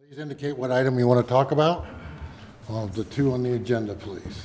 Please indicate what item you want to talk about. Of the two on the agenda, please.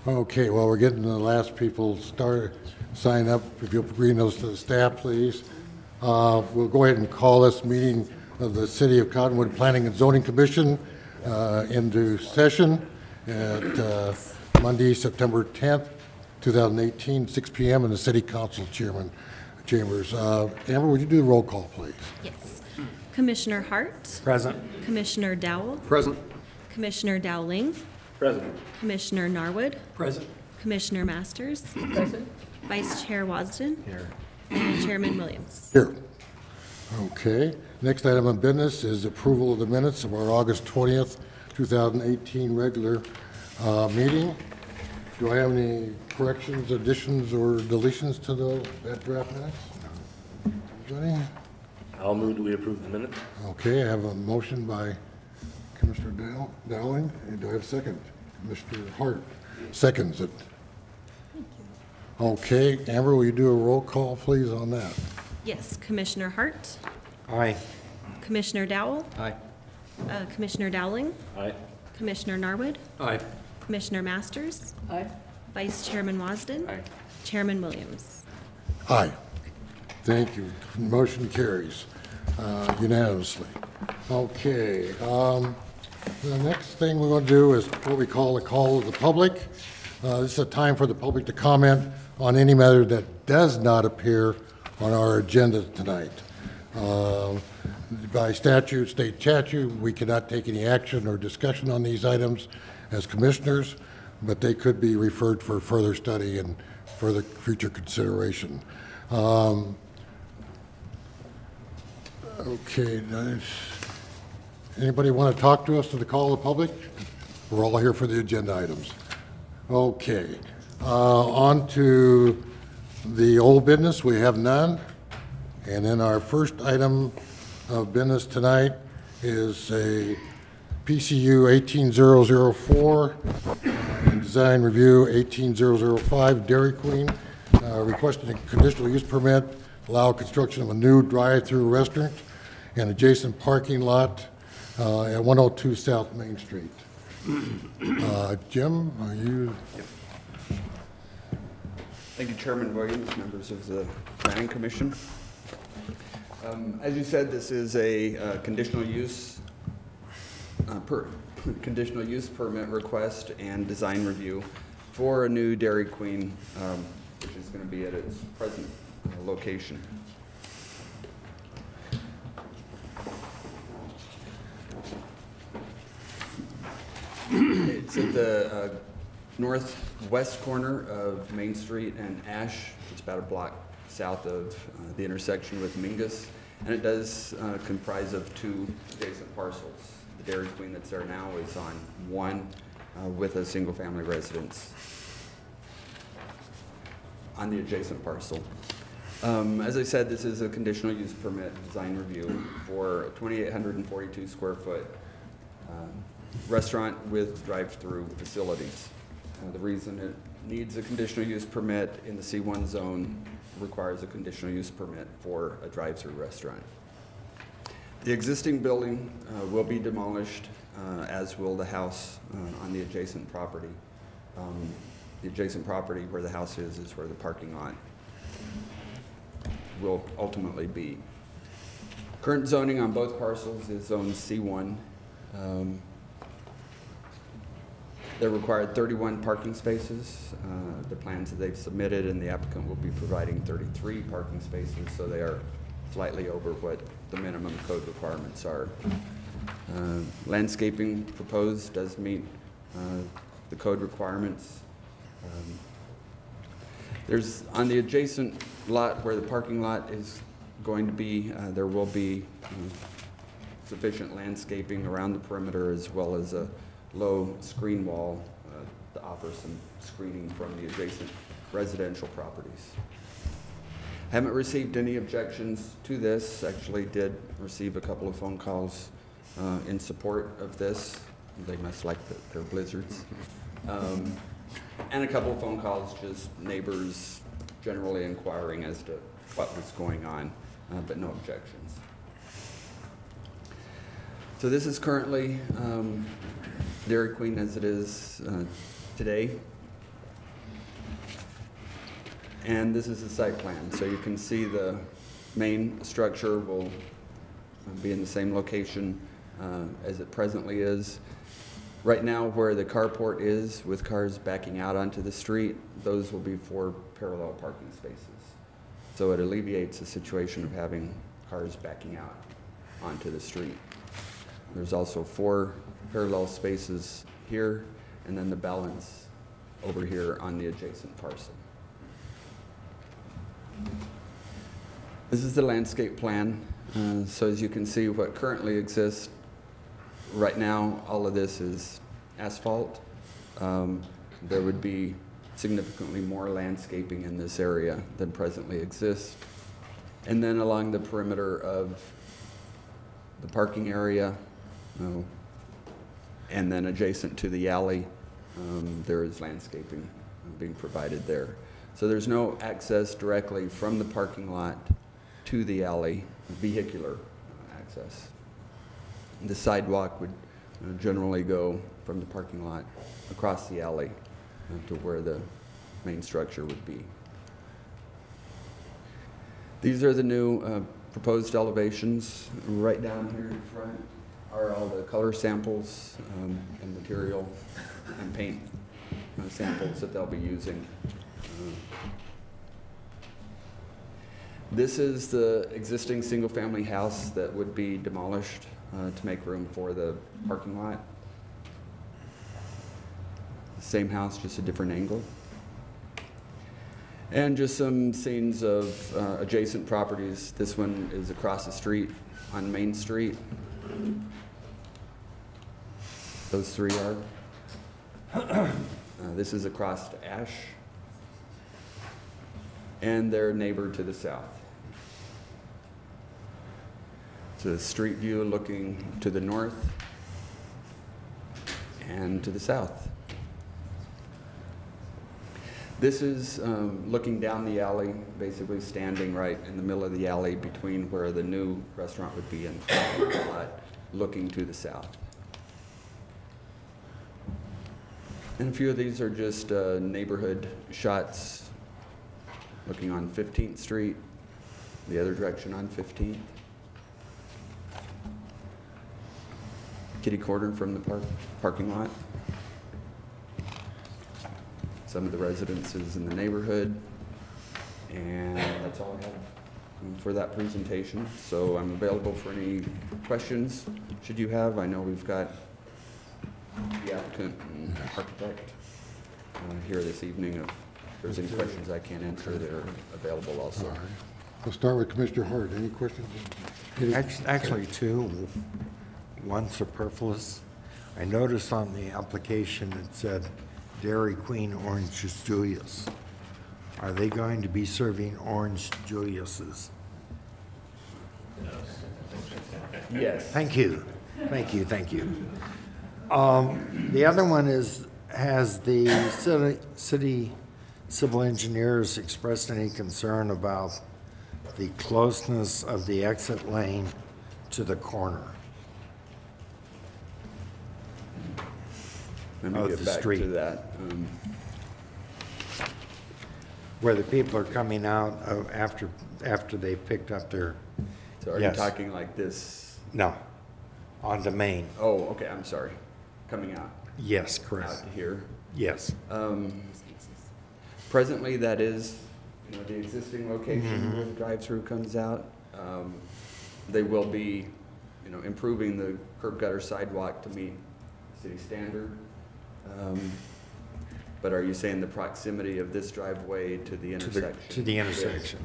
Okay, well, we're getting the last people sign up. If you'll bring those to the staff, please. We'll go ahead and call this meeting of the City of Cottonwood Planning and Zoning Commission into session at Monday, September 10th, 2018, 6 p.m. in the City Council chambers. Amber, would you do the roll call, please? Yes. Commissioner Hart. Present. Commissioner Dowell. Present. Commissioner Dowling. Present. Commissioner Norwood. Present. Commissioner Masters. Present. Vice Chair Wasden. Here. And Chairman Williams. Here. Okay. Next item of business is approval of the minutes of our August 20th, 2018 regular meeting. Do I have any corrections, additions, or deletions to that draft minutes? Anybody? I'll move that we approve the minutes. Okay, I have a motion by Commissioner Dowling. And do I have a second? Mr. Hart seconds it. Thank you. Okay, Amber, will you do a roll call, please, on that? Yes. Commissioner Hart. Aye. Commissioner Dowell. Aye. Commissioner Dowling. Aye. Commissioner Norwood. Aye. Commissioner Masters. Aye. Vice Chairman Wasden. Aye. Chairman Williams. Aye. Thank you. Motion carries unanimously. Okay. The next thing we're going to do is what we call the call of the public. This is a time for the public to comment on any matter that does not appear on our agenda tonight. By statute, state statute, we cannot take any action or discussion on these items as commissioners, but they could be referred for further study and further future consideration. Okay, nice. Anybody want to talk to us to the call of the public? We're all here for the agenda items. Okay, on to the old business. We have none. And then our first item of business tonight is a PCU 18004 and design review 18005 Dairy Queen, requesting a conditional use permit, allow construction of a new drive-through restaurant and adjacent parking lot at 102 South Main Street. Jim, are you? Yep. Thank you, Chairman Williams, members of the Planning Commission. As you said, this is a conditional use permit request and design review for a new Dairy Queen, which is going to be at its present location. It's at the northwest corner of Main Street and Ash. It's about a block south of the intersection with Mingus, and it does comprise of two adjacent parcels. The Dairy Queen that's there now is on one with a single-family residence on the adjacent parcel. As I said, this is a conditional use permit design review for a 2,842 square foot restaurant with drive-through facilities. The reason it needs a conditional use permit in the C1 zone requires a conditional use permit for a drive-through restaurant. The existing building will be demolished, as will the house on the adjacent property. The adjacent property where the house is where the parking lot will ultimately be. Current zoning on both parcels is zone C1. They're required 31 parking spaces. The plans that they've submitted, and the applicant will be providing 33 parking spaces, so they are slightly over what the minimum code requirements are. Landscaping proposed does meet the code requirements. There's on the adjacent lot where the parking lot is going to be, there will be sufficient landscaping around the perimeter as well as a low screen wall to offer some screening from the adjacent residential properties. Haven't received any objections to this. Actually did receive a couple of phone calls in support of this. They must like their blizzards. And a couple of phone calls, just neighbors generally inquiring as to what was going on, but no objections. So this is currently Dairy Queen as it is today. And this is the site plan. So you can see the main structure will be in the same location as it presently is. Right now, where the carport is, with cars backing out onto the street, those will be 4 parallel parking spaces. So it alleviates the situation of having cars backing out onto the street. There's also 4 parallel spaces here, and then the balance over here on the adjacent parcel. This is the landscape plan. So as you can see, what currently exists right now, all of this is asphalt. There would be significantly more landscaping in this area than presently exists. And then along the perimeter of the parking area, and then adjacent to the alley, there is landscaping being provided there. So there's no access directly from the parking lot to the alley, vehicular access. The sidewalk would generally go from the parking lot across the alley to where the main structure would be. These are the new proposed elevations. Right down here in front are all the color samples and material and paint samples that they'll be using. This is the existing single-family house that would be demolished to make room for the parking lot. The same house, just a different angle. And just some scenes of adjacent properties. This one is across the street on Main Street. Those 3 are. This is across to Ash. And their neighbor to the south. It's a street view looking to the north and to the south. This is looking down the alley, basically standing right in the middle of the alley between where the new restaurant would be and the lot, looking to the south. And a few of these are just neighborhood shots looking on 15th Street, the other direction on 15th. Kitty corner from the parking lot. Some of the residences in the neighborhood. And that's all I have for that presentation. So I'm available for any questions, should you have. I know we've got the applicant and architect here this evening. If there's any questions I can't answer, they're available also. All right. We'll start with Commissioner Hart. Any questions? Actually, 2. One superfluous. I noticed on the application it said Dairy Queen Orange Julius. Are they going to be serving Orange Juliuses? Yes. Thank you. Thank you. Thank you. The other one has the city civil engineers expressed any concern about the closeness of the exit lane to the corner Let me of get the back street, to that. where the people are coming out of after they picked up their, So are Yes. you talking like this? no, on the main. Oh, okay, I'm sorry. Coming out, Yes, out correct. to here. Yes. Presently, that is, the existing location where the drive-through comes out. They will be, improving the curb gutter sidewalk to meet city standard. But are you saying the proximity of this driveway to the intersection? To the intersection.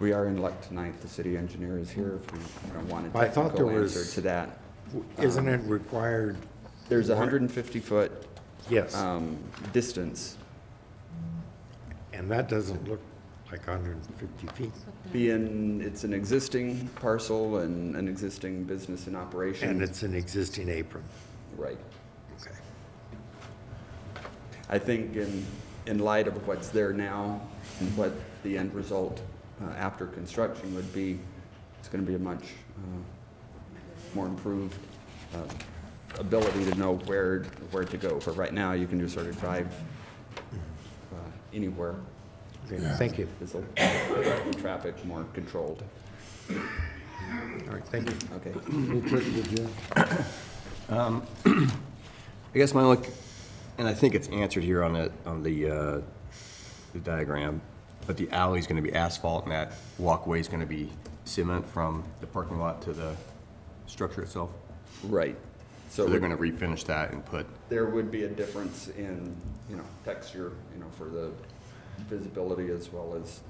We are in luck tonight. The city engineer is here if we want a I thought technical there answer was- to that. Isn't it required? There's a 150-foot Yes, distance. and that doesn't look like 150 feet. It's an existing parcel and an existing business in operation. And it's an existing apron. Right. Okay. I think in light of what's there now and what the end result after construction would be, it's going to be a much more improved ability to know where to go. For right now, you can just sort of drive anywhere. Okay, thank you. This will make the traffic more controlled. All right, thank you. Okay. Any questions, Jim? I guess my only, and I think it's answered here on the diagram, but the alley's gonna be asphalt and that walkway's gonna be cement from the parking lot to the structure itself? Right. So they're gonna refinish that and put, There would be a difference in, texture, for the visibility as well as.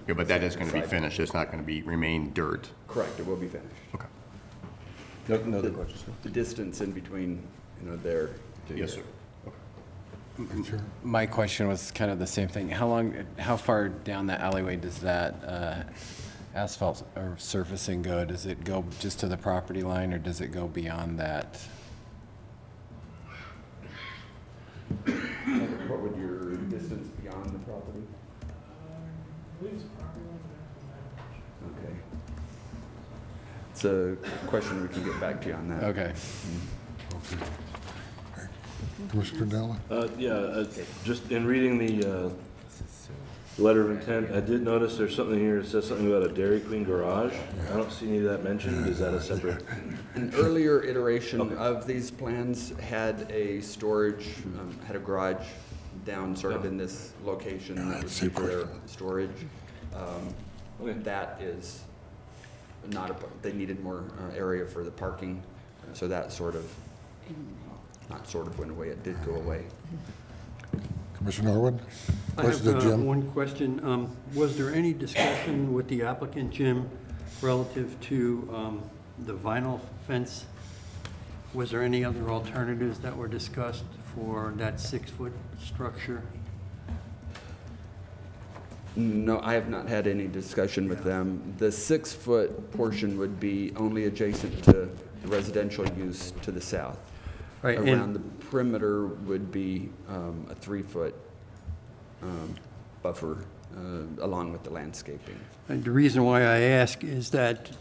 yeah, but that is gonna be finished, it's not gonna remain dirt. Correct, it will be finished. Okay. No other questions? The distance in between, there. to Yes, here. sir. Sure. My question was kind of the same thing. How far down that alleyway does that asphalt or surfacing go? Does it go just to the property line, or does it go beyond that? What would your distance beyond the property? Okay. It's a question we can get back to you on that. Okay. Commissioner Della? Just in reading the letter of intent, I did notice there's something here that says something about a Dairy Queen garage. I don't see any of that mentioned. Is that a separate? An earlier iteration of these plans had a storage, had a garage down sort of in this location that was for their storage. That is not they needed more area for the parking, so that went away, it did go away. Commissioner Norwood? I Questions of have Jim? one question. Was there any discussion with the applicant, Jim, relative to the vinyl fence? Was there any other alternatives that were discussed for that 6-foot structure? No, I have not had any discussion with them. The 6-foot portion would be only adjacent to the residential use to the south. Right, Around the perimeter would be a 3-foot buffer along with the landscaping. And the reason why I ask is that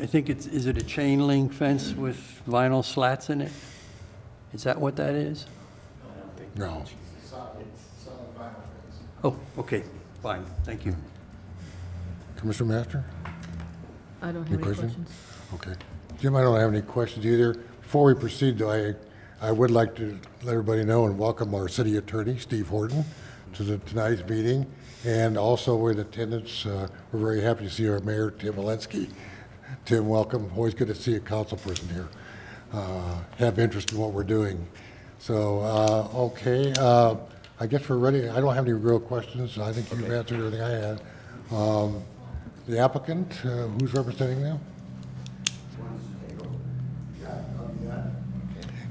I think is it a chain link fence with vinyl slats in it? Is that what that is? No. Oh, okay, fine, thank you. Commissioner Master? I don't Any have any questions? questions. Okay. Jim, I don't have any questions either. Before we proceed, though, I would like to let everybody know and welcome our city attorney, Steve Horton, to tonight's meeting. And also with attendance, we're very happy to see our mayor, Tim Walensky. Tim, welcome. Always good to see a council person here. Have interest in what we're doing. So, okay, I guess we're ready. I don't have any real questions. I think you've answered everything I had. The applicant, who's representing them?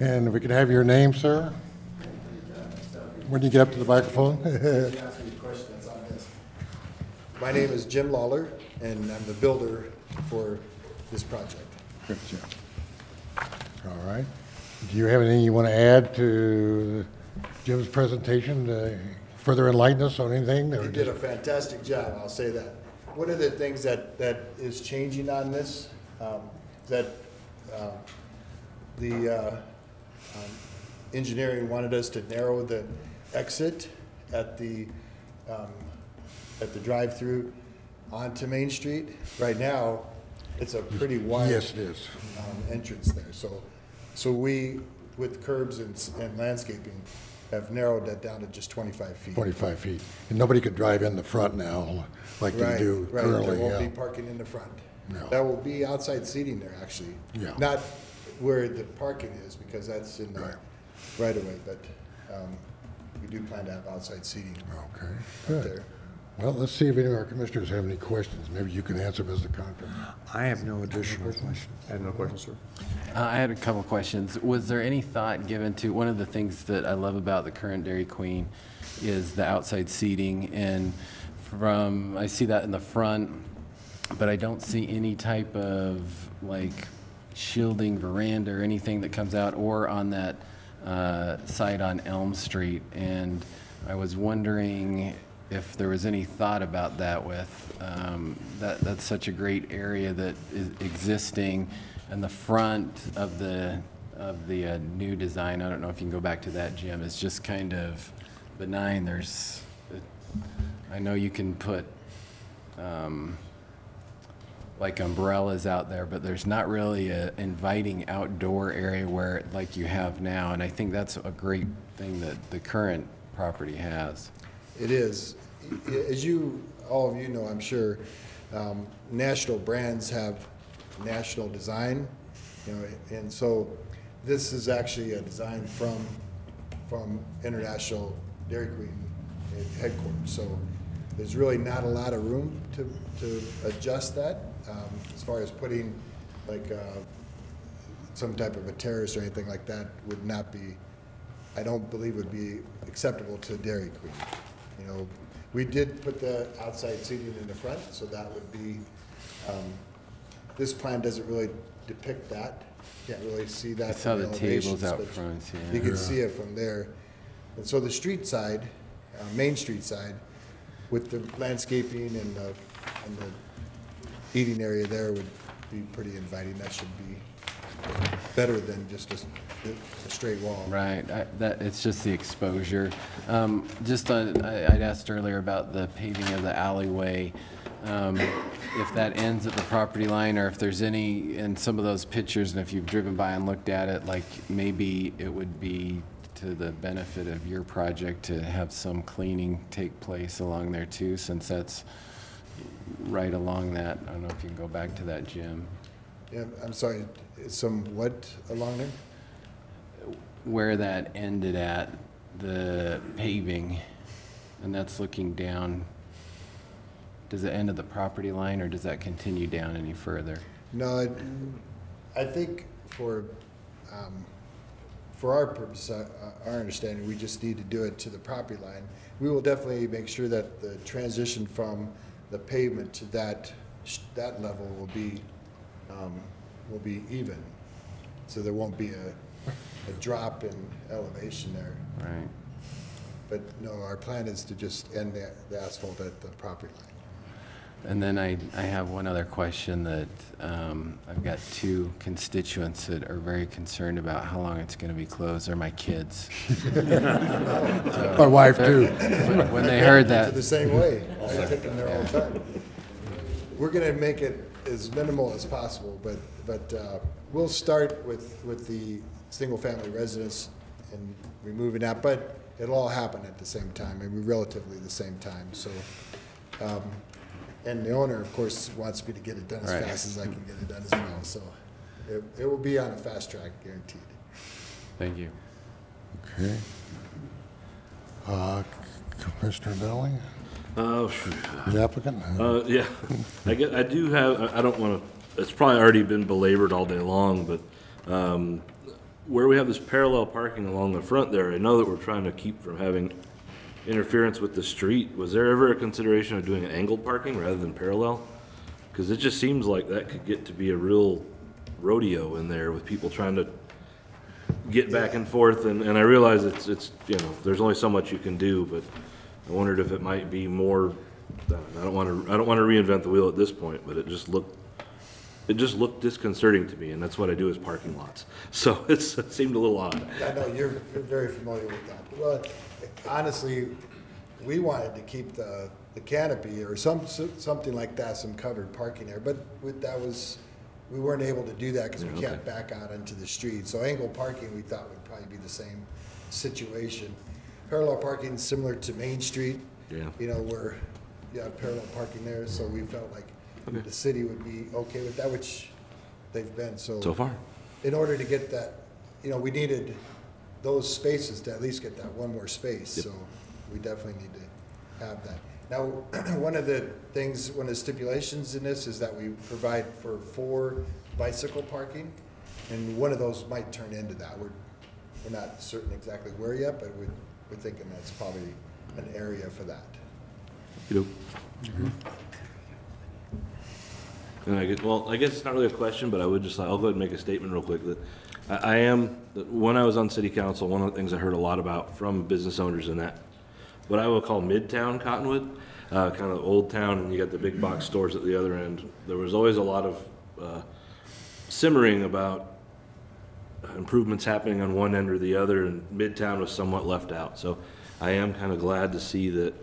And if we can have your name, sir? When you get up to the microphone? My name is Jim Lawler, and I'm the builder for this project. Good job. All right. Do you have anything you want to add to Jim's presentation to further enlighten us on anything? He did a fantastic job, I'll say that. One of the things that is changing on this, that the engineering wanted us to narrow the exit at the drive-through onto Main Street. Right now, it's a pretty wide Yes, it is. entrance there. So we, with curbs and landscaping, have narrowed that down to just 25 feet. 25 feet. And nobody could drive in the front now like they do Right, currently. there won't be Yeah. parking in the front. No. That will be outside seating there, actually. Yeah. Not where the parking is, because that's in the Right. right of way, but we do plan to have outside seating Okay, up good. there. Well, let's see if any of our commissioners have any questions. Maybe you can answer them as the contractor. I have no additional questions. I have no questions, sir. I had a couple questions. Was there any thought given to, one of the things that I love about the current Dairy Queen is the outside seating, and I see that in the front, but I don't see any type of like shielding veranda or anything that comes out, or on that side on Elm Street. And I was wondering if there was any thought about that with, that's such a great area that is existing, and the front of the new design, I don't know if you can go back to that, Jim, is just kind of benign. I know you can put like umbrellas out there, but there's not really a inviting outdoor area where like you have now, and I think that's a great thing that the current property has. It is. As all of you know, I'm sure, national brands have national design, and so this is actually a design from International Dairy Queen headquarters. So there's really not a lot of room to adjust that as far as putting like some type of a terrace or anything like that would not be, I don't believe would be acceptable to Dairy Queen. We did put the outside seating in the front, so that would be, this plan doesn't really depict that. Can't really see that. I saw the tables elevations, out but front, yeah. You can see it from there. And so the street side, Main Street side, with the landscaping and the eating area there would be pretty inviting. That should be better than just a straight wall. Right, it's just the exposure. I'd asked earlier about the paving of the alleyway. If that ends at the property line, or if there's any, in some of those pictures, and if you've driven by and looked at it, like maybe it would be to the benefit of your project to have some cleaning take place along there too, since that's right along that. I don't know if you can go back to that, Jim. Yeah, I'm sorry, some what along there? Where that ended at, the paving, and that's looking down. Does it end at the property line, or does that continue down any further? No, I think for our purpose, our understanding, we just need to do it to the property line. We will definitely make sure that the transition from the pavement to that level will be even, so there won't be a drop in elevation there. Right. But no, our plan is to just end the asphalt at the property line. And then I have one other question that I've got two constituents that are very concerned about how long it's going to be closed. They're my kids. My wife too. When they heard They're that, the same way. I take them there all the time. We're going to make it as minimal as possible, but we'll start with the single-family residence and removing that, but it'll all happen at the same time, and relatively the same time. So, and the owner, of course, wants me to get it done as Right. fast as I can get it done as well. So, it will be on a fast track, guaranteed. thank you. Okay. Commissioner Dowling, the applicant? Yeah, I do have, I don't want to, it's probably already been belabored all day long, but where we have this parallel parking along the front there, I know that we're trying to keep from having interference with the street. Was there ever a consideration of doing angled parking rather than parallel? Because it just seems like that could get to be a real rodeo in there with people trying to get back and forth, and I realize it's there's only so much you can do, but I wondered if it might be more. I don't want to reinvent the wheel at this point, but it just looked disconcerting to me, and that's what I do is parking lots. So it seemed a little odd. I know you're very familiar with that. Well, honestly, we wanted to keep the canopy or something like that, some covered parking there, but we weren't able to do that because we can't back out into the street. So angled parking, we thought would probably be the same situation. Parallel parking is similar to Main Street. Yeah. Where you have parallel parking there, so we felt like the city would be okay with that, which they've been. So far. In order to get that, we needed those spaces to at least get that one more space. Yep. So we definitely need to have that. Now, one of the stipulations in this is that we provide for 4 bicycle parking, and one of those might turn into that. We're not certain exactly where yet, but we're thinking that's probably an area for that. You know. And I guess it's not really a question, but I would just, I'll go ahead and make a statement real quick that when I was on city council, one of the things I heard a lot about from business owners in that, what I would call Midtown Cottonwood, kind of Old Town, and you got the big box stores at the other end. There was always a lot of simmering about improvements happening on one end or the other, and Midtown was somewhat left out. So I am kind of glad to see that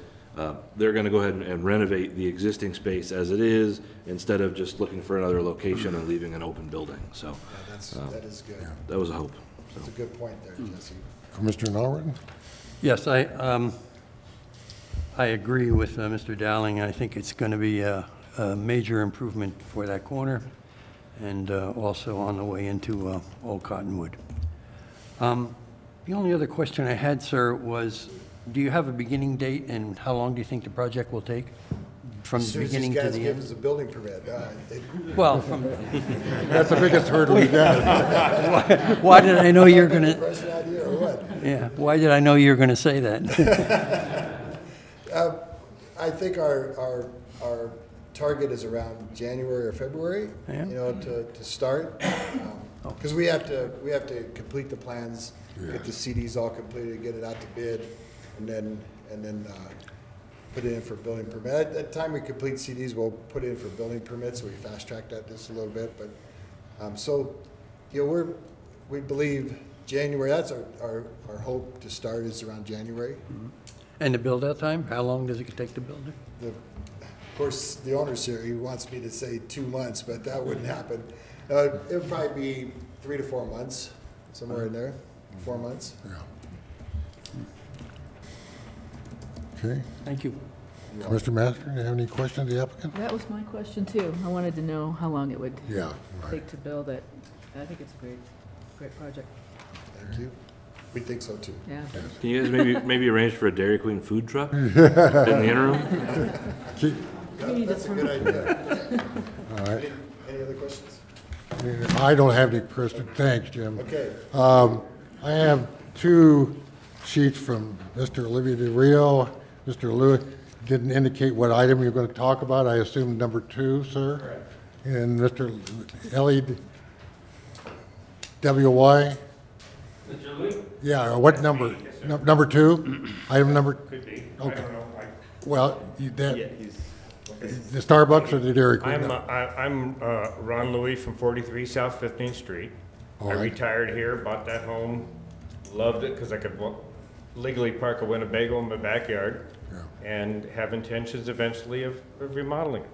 they're going to go ahead and renovate the existing space as it is, instead of just looking for another location and leaving an open building. So Yeah, that is good. that was a hope. That's a good point there, Jesse. Commissioner Norton? Yes, I agree with Mr. Dowling. I think it's going to be a major improvement for that corner, and also on the way into Old Cottonwood. The only other question I had, sir, was do you have a beginning date, and how long do you think the project will take? From the beginning to As soon as the these guys give end? us a building permit. Well, from, That's the biggest hurdle we got. why did I know you were going to, Impression idea or what? yeah, why did I know you were going to say that? I think our target is around January or February, Yeah. you know, to start. Because we have to complete the plans, get the CDs all completed, get it out to bid, and then put it in for building permit. At the time we complete CDs, we'll put it in for building permits, so we fast track that just a little bit. But so, you know, we believe January. That's our hope to start is around January. And the build-out time, how long does it take to build it? Of course, the owner's here. He wants me to say 2 months, but that wouldn't happen. It would probably be 3 to 4 months, somewhere in there. 4 months. Okay. Thank you. Commissioner Master, do you have any questions of the applicant? That was my question too. I wanted to know how long it would Yeah, right. take to build it. I think it's a great project. Thank you. We think so too. Yeah. Can you guys maybe arrange for a Dairy Queen food truck in the interim? That's a good idea. All right. Any other questions? I don't have any questions. Thanks, Jim. Okay. I have 2 sheets from Mr. Olivia Del Rio. Mr. Lewis didn't indicate what item you're going to talk about. I assume number 2, sir? Correct. And Mr. Ellie W.Y.? Mr. Lee? Yeah, what number? Number 2? Item number? Could be. Okay. I don't know. Well, the Starbucks or the Dairy Queen? I'm Ron Louis from 43 South 15th Street. All I right. retired here, bought that home, loved it because I could legally park a Winnebago in my backyard, and have intentions eventually of remodeling it.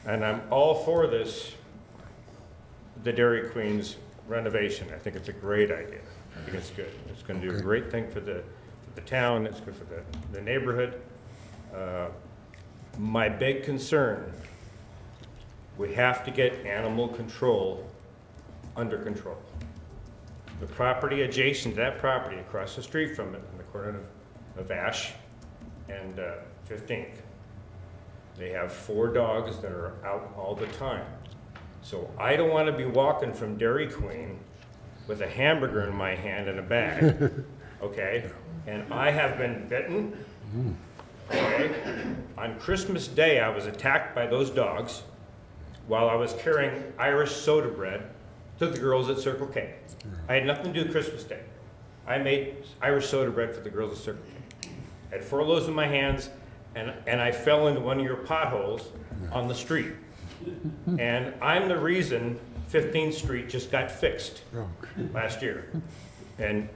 And I'm all for this, the Dairy Queen's renovation. I think it's a great idea. I think it's good. It's going to do a great thing for the town. It's good for the neighborhood. My big concern, we have to get animal control under control. The property adjacent to that property, across the street from it, in the corner of Ash and 15th, they have 4 dogs that are out all the time. So I don't want to be walking from Dairy Queen with a hamburger in my hand and a bag, okay? And I have been bitten. Okay. On Christmas Day, I was attacked by those dogs while I was carrying Irish soda bread to the girls at Circle K. I had nothing to do with Christmas Day. I made Irish soda bread for the girls at Circle K. I had 4 loaves in my hands, and I fell into one of your potholes on the street. And I'm the reason 15th Street just got fixed last year. And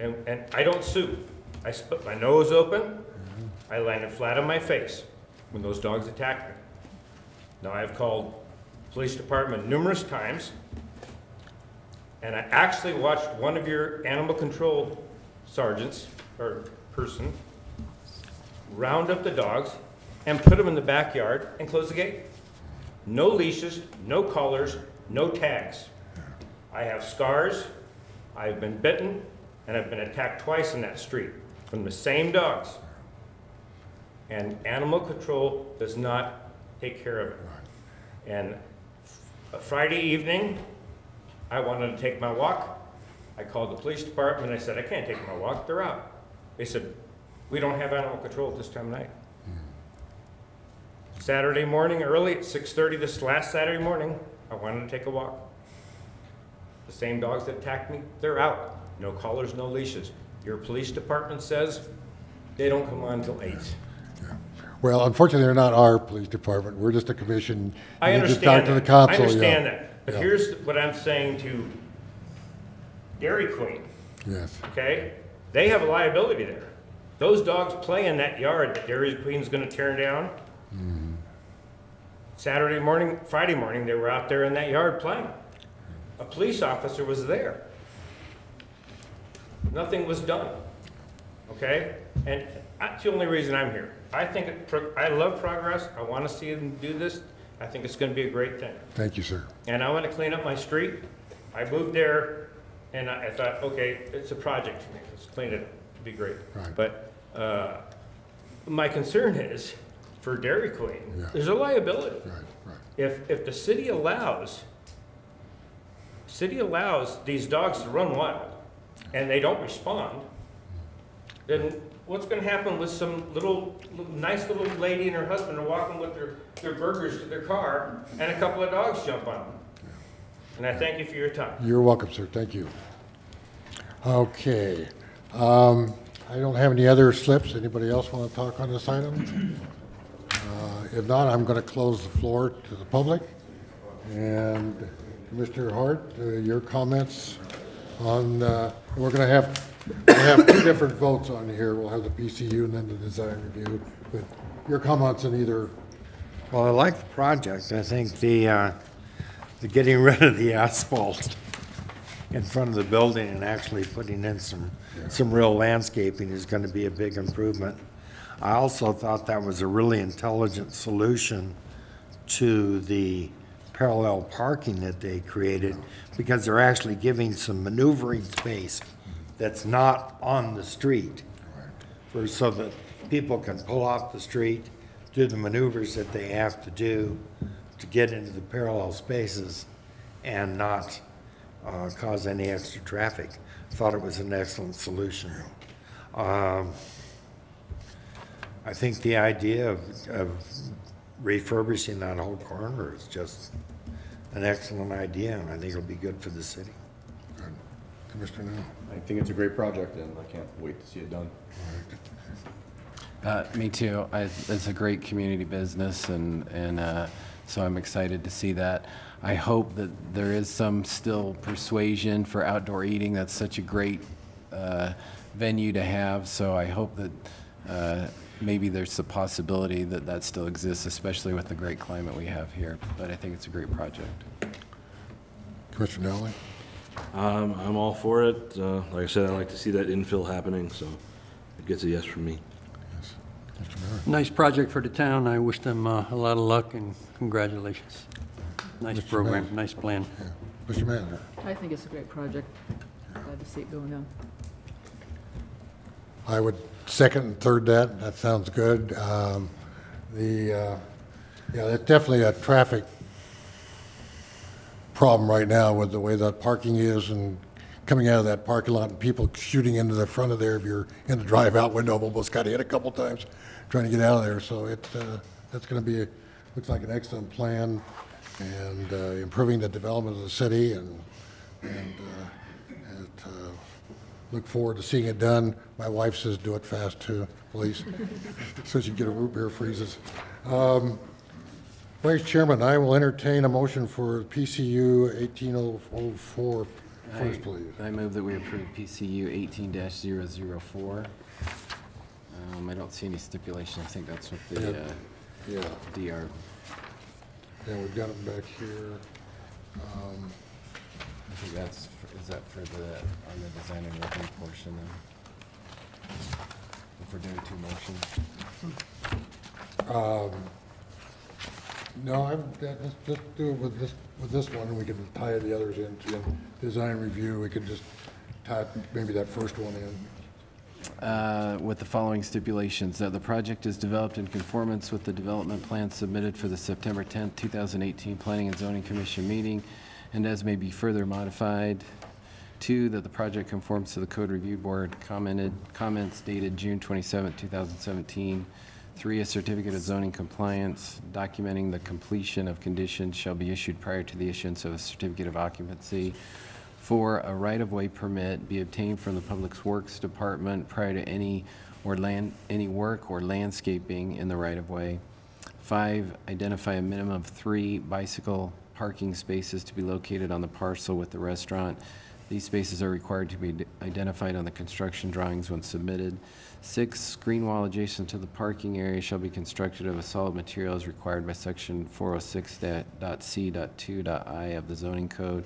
I don't sue. I split my nose open. I landed flat on my face when those dogs attacked me. Now, I've called police department numerous times, and I actually watched one of your animal control sergeants, or person, round up the dogs and put them in the backyard and close the gate. No leashes, no collars, no tags. I have scars, I've been bitten, and I've been attacked twice in that street from the same dogs. And animal control does not take care of it. And a Friday evening, I wanted to take my walk. I called the police department. I said, I can't take my walk. They're out. They said, we don't have animal control at this time of night. Saturday morning, early at 6:30, this last Saturday morning, I wanted to take a walk. The same dogs that attacked me, they're out. No collars, no leashes. Your police department says they don't come on until 8. Well, unfortunately, they're not our police department. We're just a commission. I You need to talk understand to the that. council, I understand yeah. that. But Yeah. here's what I'm saying to Dairy Queen, Yes, okay? They have a liability there. Those dogs play in that yard that Dairy Queen's gonna tear down. Saturday morning, Friday morning, they were out there in that yard playing. A police officer was there. Nothing was done, okay? And that's the only reason I'm here. I love progress. I want to see them do this. I think it's going to be a great thing. thank you, sir. And I want to clean up my street. I moved there, and I thought, okay, it's a project for me. Let's clean it up. It'd be great. Right. But my concern is, for Dairy Queen, Yeah. there's a liability. Right. If the city allows these dogs to run wild, and they don't respond, then what's gonna happen with some nice little lady and her husband are walking with their burgers to their car, and a couple of dogs jump on them? And I thank you for your time. You're welcome, sir. Thank you. Okay. I don't have any other slips. Anybody else want to talk on this item? If not, I'm going to close the floor to the public. And Mr. Hart, your comments on, we're going to have two different votes on here. We'll have the PCU and then the design review. But your comments on either. Well, I like the project. I think the getting rid of the asphalt in front of the building and actually putting in some real landscaping is going to be a big improvement. I also thought that was a really intelligent solution to the parallel parking that they created, because they're actually giving some maneuvering space that's not on the street, so that people can pull off the street, do the maneuvers that they have to do to get into the parallel spaces and not cause any extra traffic. Thought it was an excellent solution. I think the idea of refurbishing that whole corner is just an excellent idea, and I think it'll be good for the city. Commissioner Now. I think it's a great project, and I can't wait to see it done. Me too. It's a great community business, and so I'm excited to see that. I hope that there is some still persuasion for outdoor eating. That's such a great venue to have, so I hope that maybe there's a possibility that that still exists, especially with the great climate we have here. But I think it's a great project. Commissioner Nally? I'm all for it. Like I said, I like to see that infill happening, so it gets a yes from me. Yes. Mr. Mayor? Nice project for the town. I wish them a lot of luck and congratulations. Nice Mr. program, Mayor. nice plan. Yeah. Mr. Manager? I think it's a great project. Glad to see it going down. I would second and third that. That sounds good. Yeah, that's definitely a traffic problem right now with the way that parking is and coming out of that parking lot and people shooting into the front of there. If you're in the drive-out window, I've almost got hit a couple times trying to get out of there. So that's going to be, looks like an excellent plan, and improving the development of the city, and look forward to seeing it done. My wife says do it fast too, please, so she can get a root beer freezes. Vice Chairman, I will entertain a motion for PCU 1804 first, please. I move that we approve PCU 18-004. I don't see any stipulation. I think that's what the Yeah, DR. yeah, we've got them back here. I think that's, is that for the, on the design and working portion then? If we're doing two motions? No, let's do it with this one, and we can tie the others into design review. We could just tie maybe that first one in. with the following stipulations: that the project is developed in conformance with the development plan submitted for the September 10th, 2018 Planning and Zoning Commission meeting, and as may be further modified. 2, that the project conforms to the Code Review Board comments dated June 27, 2017. 3, a certificate of zoning compliance documenting the completion of conditions shall be issued prior to the issuance of a certificate of occupancy. 4, a right-of-way permit be obtained from the Public Works Department prior to any work or landscaping in the right-of-way. 5, identify a minimum of 3 bicycle parking spaces to be located on the parcel with the restaurant. These spaces are required to be identified on the construction drawings when submitted. 6, screen wall adjacent to the parking area shall be constructed of a solid material as required by section 406.c.2.i of the zoning code.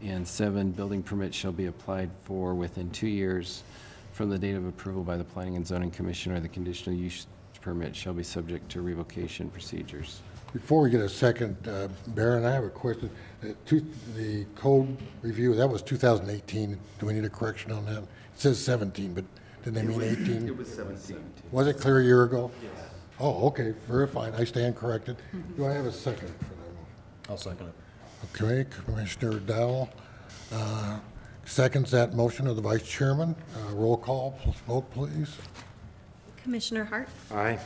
And 7, building permit shall be applied for within 2 years from the date of approval by the Planning and Zoning Commission, or the conditional use permit shall be subject to revocation procedures. Before we get a second, Baron, I have a question. The code review, that was 2018. Do we need a correction on that? It says 17, but didn't they mean 18? It was 17. Was it clear a year ago? Yes. Oh, okay, very fine. I stand corrected. Do I have a second for that? I'll second it. Okay, Commissioner Dowell seconds that motion of the Vice Chairman. Roll call, vote please. Commissioner Hart, Aye.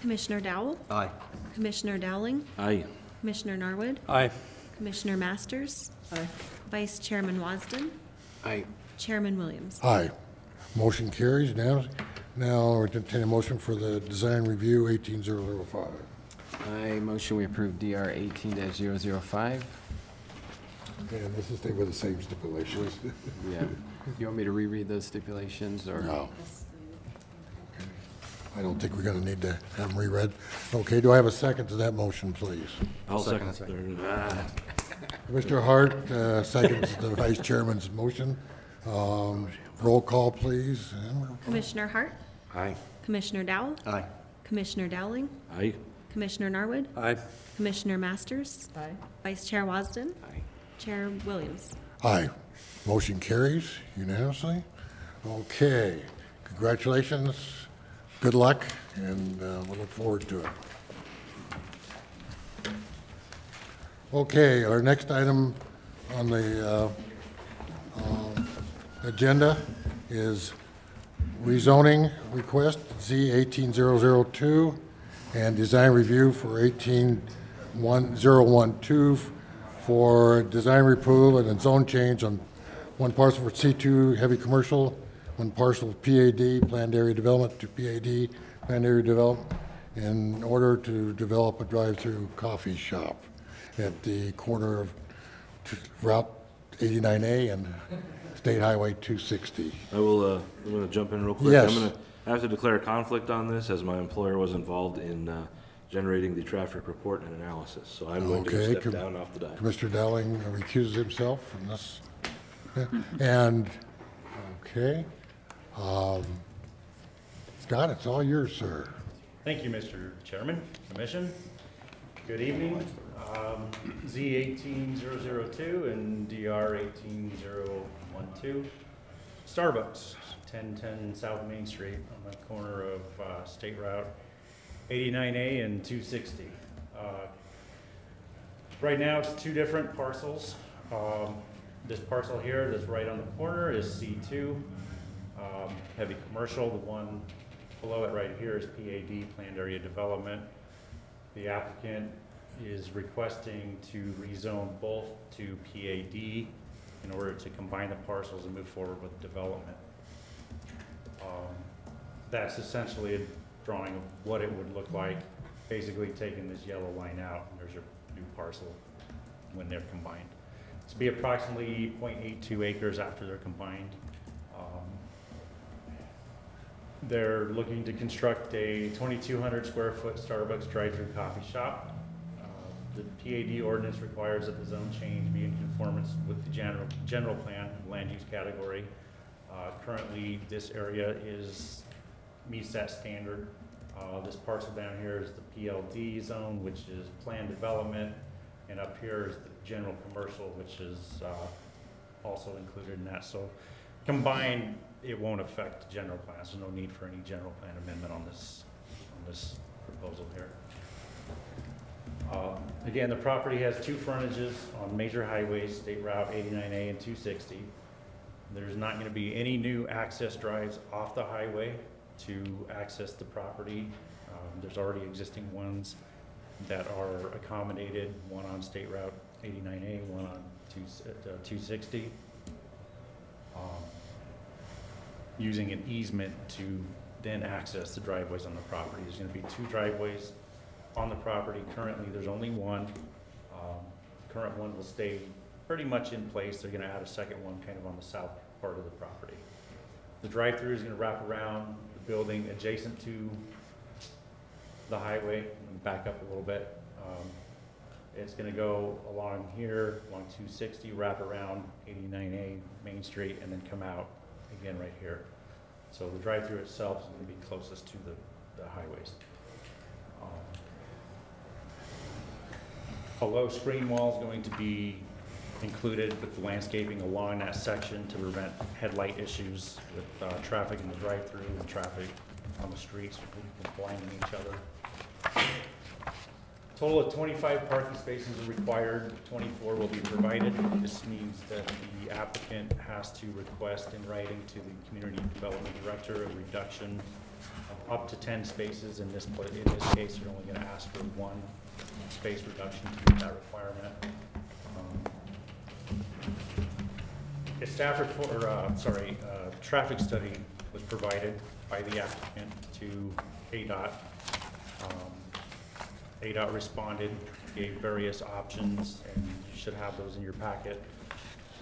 Commissioner Dowell, Aye. Commissioner Dowling, Aye. Commissioner Norwood, Aye. Commissioner Masters, Aye. Vice Chairman Wasden, Aye. Chairman Williams. Aye. Motion carries. Now we're entertaining a motion for the design review 18005. I motion we approve DR 18-005. And this is stay with the same stipulations. Yeah. You want me to reread those stipulations, or? No. I don't think we're going to need to have them reread. Okay, do I have a second to that motion, please? I'll second it. Mr. Hart seconds the Vice Chairman's motion. Roll call, please. Commissioner Hart, Aye. Commissioner Dowell, Aye. Commissioner Dowling, Aye. Commissioner Norwood, Aye. Commissioner Masters, Aye. Vice Chair Wasden, Aye. Chair Williams. Aye. Motion carries unanimously. Okay, congratulations, good luck, and we'll look forward to it. Okay, our next item on the agenda is rezoning request Z 18002 and design review for 18012 for design approval and zone change on one parcel for C2 heavy commercial, one parcel PAD, planned area development, to PAD, planned area development, in order to develop a drive-through coffee shop at the corner of Route 89A and State Highway 260. I'm going to jump in real quick. Yes. I have to declare a conflict on this, as my employer was involved in generating the traffic report and analysis. So I'm going to step down off the dime. Commissioner Dowling recuses himself from this. And, okay. Scott, it's all yours, sir. Thank you, Mr. Chairman, Commission. Good evening. Z 18002 and DR 18012. Starbucks, 1010 South Main Street on the corner of State Route 89A and 260. Right now it's two different parcels. This parcel here that's right on the corner is C2, heavy commercial. The one below it right here is PAD, planned area development. The applicant is requesting to rezone both to PAD in order to combine the parcels and move forward with development. That's essentially a drawing of what it would look like, basically taking this yellow line out, and there's your new parcel when they're combined. It's be approximately 0.82 acres after they're combined. They're looking to construct a 2,200 square foot Starbucks drive-through coffee shop. The PAD ordinance requires that the zone change be in conformance with the general plan land use category. Currently, this area meets that standard. This parcel down here is the PLD zone, which is planned development, and up here is the general commercial, which is also included in that. So combined, it won't affect the general plan. There's no need for any general plan amendment on this proposal here. Again, the property has 2 frontages on major highways, State Route 89A and 260. There's not going to be any new access drives off the highway to access the property. There's already existing ones that are accommodated, one on State Route 89A, one on 260. Using an easement to then access the driveways on the property. There's going to be 2 driveways on the property. Currently, there's only one. Current one will stay pretty much in place. They're going to add a second one kind of on the south part of the property. The drive-through is going to wrap around the building adjacent to the highway. I'm going to back up a little bit. It's going to go along here, along 260, wrap around 89A Main Street, and then come out again right here. So the drive-through itself is going to be closest to the highways. A low screen wall is going to be included with the landscaping along that section to prevent headlight issues with traffic in the drive-through and traffic on the streets, blinding each other. Total of 25 parking spaces are required, 24 will be provided. This means that the applicant has to request in writing to the Community Development Director a reduction of up to 10 spaces. In this case, you're only going to ask for 1 space reduction to meet that requirement. A staff report, traffic study was provided by the applicant to ADOT. ADOT responded, gave various options, and you should have those in your packet.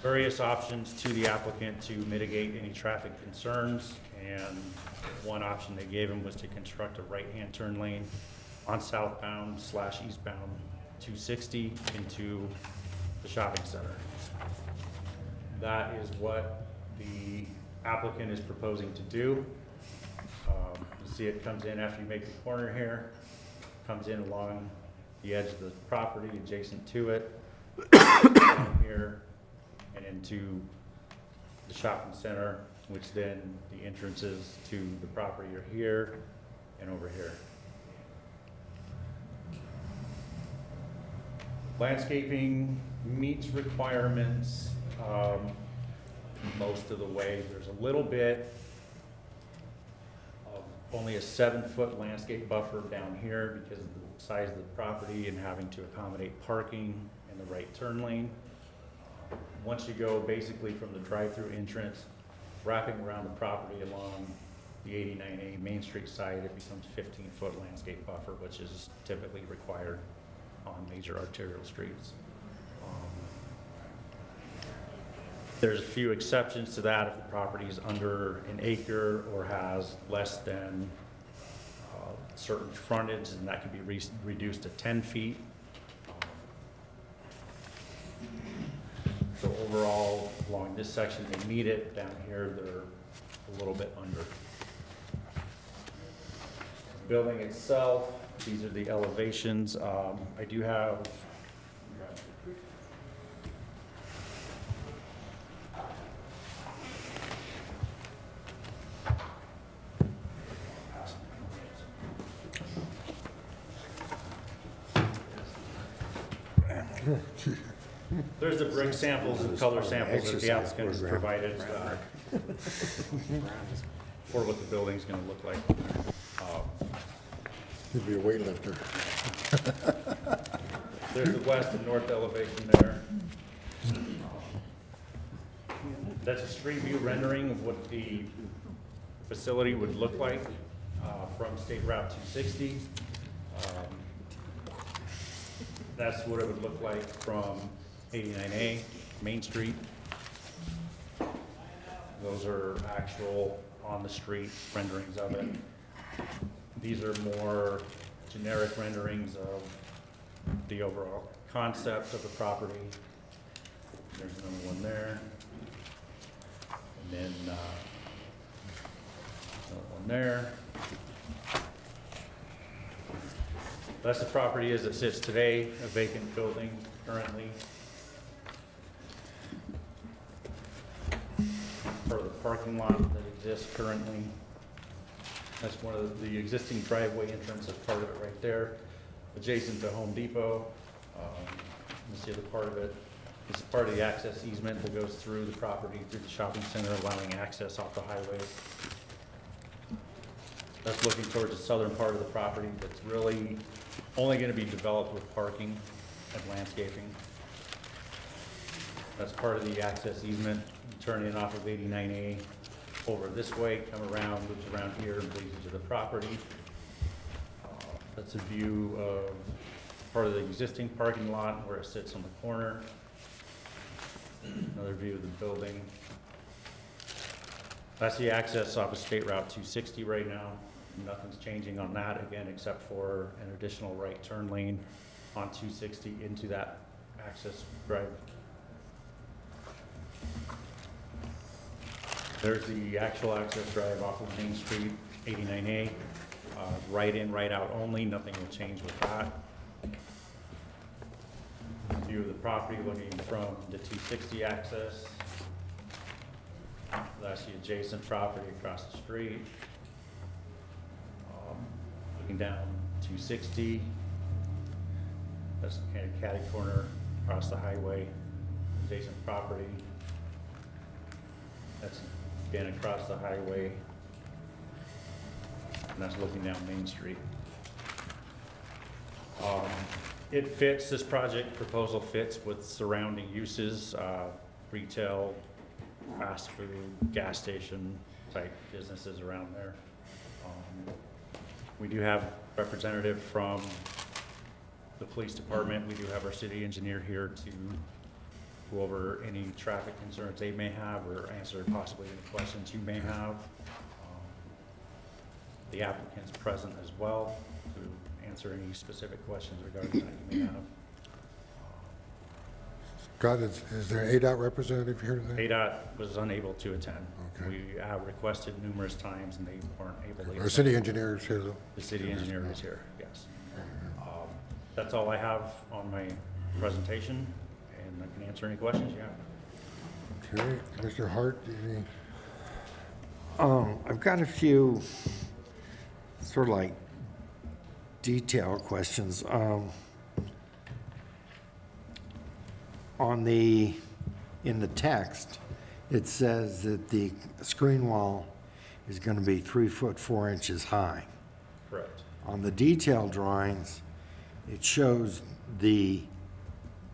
Various options to the applicant to mitigate any traffic concerns, and one option they gave him was to construct a right-hand turn lane on southbound/eastbound 260 into the shopping center. That is what the applicant is proposing to do. You see it comes in after you make the corner here, comes in along the edge of the property adjacent to it, down here and into the shopping center, which then the entrances to the property are here and over here. Landscaping meets requirements most of the way. There's a little bit of only a 7-foot landscape buffer down here because of the size of the property and having to accommodate parking in the right turn lane. Once you go basically from the drive-through entrance, wrapping around the property along the 89A Main Street side, it becomes 15-foot landscape buffer, which is typically required on major arterial streets. There's a few exceptions to that if the property is under an acre or has less than certain frontage, and that can be reduced to 10 feet. So overall, along this section, they meet it. Down here, they're a little bit under. The building itself, these are the elevations. I do have there's the brick samples and color samples that the applicant has provided for what the building's going to look like. He'd be a weightlifter. There's the west and north elevation there. That's a street view rendering of what the facility would look like from State Route 260. That's what it would look like from 89A Main Street. Those are actual on-the-street renderings of it. These are more generic renderings of the overall concept of the property. There's another one there. And then another one there. That's the property as it sits today, a vacant building currently. For the parking lot that exists currently. That's one of the existing driveway entrance, is part of it right there, adjacent to Home Depot. This is the other part of it. It's part of the access easement that goes through the property, through the shopping center, allowing access off the highway. That's looking towards the southern part of the property that's really only going to be developed with parking and landscaping. That's part of the access easement. You turn in off of 89A over this way, come around, loops around here, and leads into the property. That's a view of part of the existing parking lot where it sits on the corner. Another view of the building. That's the access off of State Route 260 right now. Nothing's changing on that again, except for an additional right turn lane on 260 into that access drive. There's the actual access drive off of Main Street, 89A. Right in, right out only, nothing will change with that. View of the property looking from the 260 access. That's the adjacent property across the street. Looking down 260. That's kind of catty corner across the highway, adjacent property. That's again across the highway. And that's looking down Main Street. It fits, this project proposal fits with surrounding uses, retail, fast food, gas station type businesses around there. We do have representative from the police department. We do have our city engineer here to go over any traffic concerns they may have or answer possibly any questions you may have. The applicant's present as well to answer any specific questions regarding that you may have. Scott, is there an ADOT representative here today? ADOT was unable to attend. Okay. We requested numerous times and they weren't able to. Our city engineer is here, though? The city engineer is here, yes. That's all I have on my presentation, and I can answer any questions you have. Okay, Mr. Hart, any? I've got a few sort of like detailed questions. In the text, it says that the screen wall is going to be 3 foot 4 inches high. Correct. On the detailed drawings, it shows the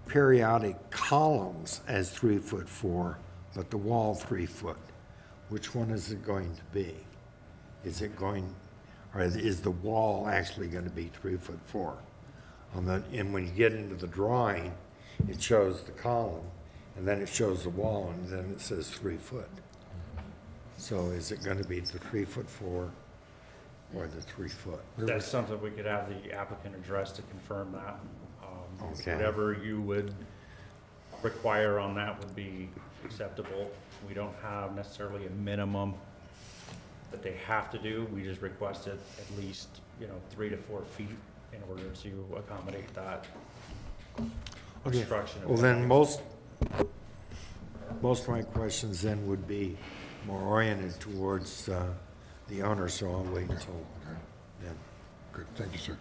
periodic columns as 3 foot 4, but the wall 3 foot. Which one is it going to be? Is it going, or is the wall actually going to be 3 foot 4? And when you get into the drawing, it shows the column, and then it shows the wall, and then it says 3 foot. So is it going to be the 3 foot 4 or the 3 foot? That's something we could have the applicant address to confirm that. Okay. Whatever you would require on that would be acceptable. We don't have necessarily a minimum that they have to do. We just requested at least, 3 to 4 feet in order to accommodate that. Okay. Construction. Well, then most of my questions then would be more oriented towards the owner, so I'll wait until then. Good, thank you, sir.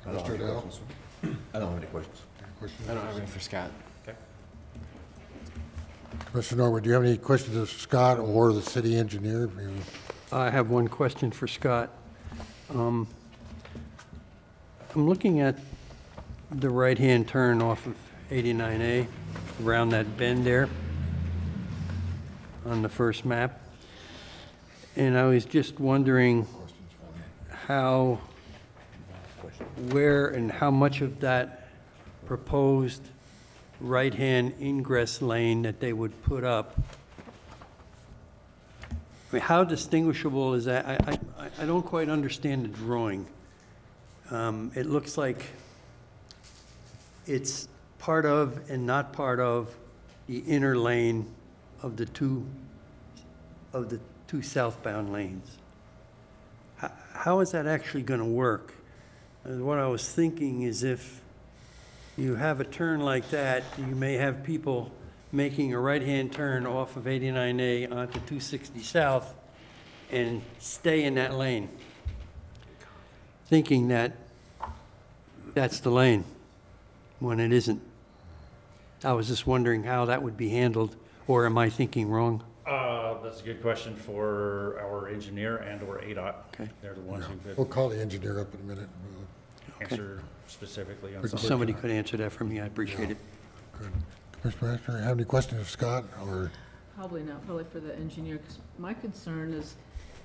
I don't have Mr. any Adele? questions. I don't have any questions. Questions? I don't have any for Scott. Okay. Mr. Norwood, do you have any questions of Scott or the city engineer? I have one question for Scott. I'm looking at the right-hand turn off of 89A, around that bend there on the first map. And I was just wondering where and how much of that proposed right-hand ingress lane that they would put up, I mean, how distinguishable is that? I don't quite understand the drawing. It looks like it's part of and not part of the inner lane of the two southbound lanes. How is that actually going to work? And what I was thinking is if you have a turn like that, you may have people making a right-hand turn off of 89A onto 260 South and stay in that lane, thinking that that's the lane, when it isn't. I was just wondering how that would be handled, or am I thinking wrong? That's a good question for our engineer and/or ADOT. Okay. They're the ones who We'll could call the engineer up in a minute. answer specifically on If something. somebody could answer that for me, I appreciate it. Good. Commissioner Master, have any questions of Scott, or? Probably not, probably for the engineer, 'cause my concern is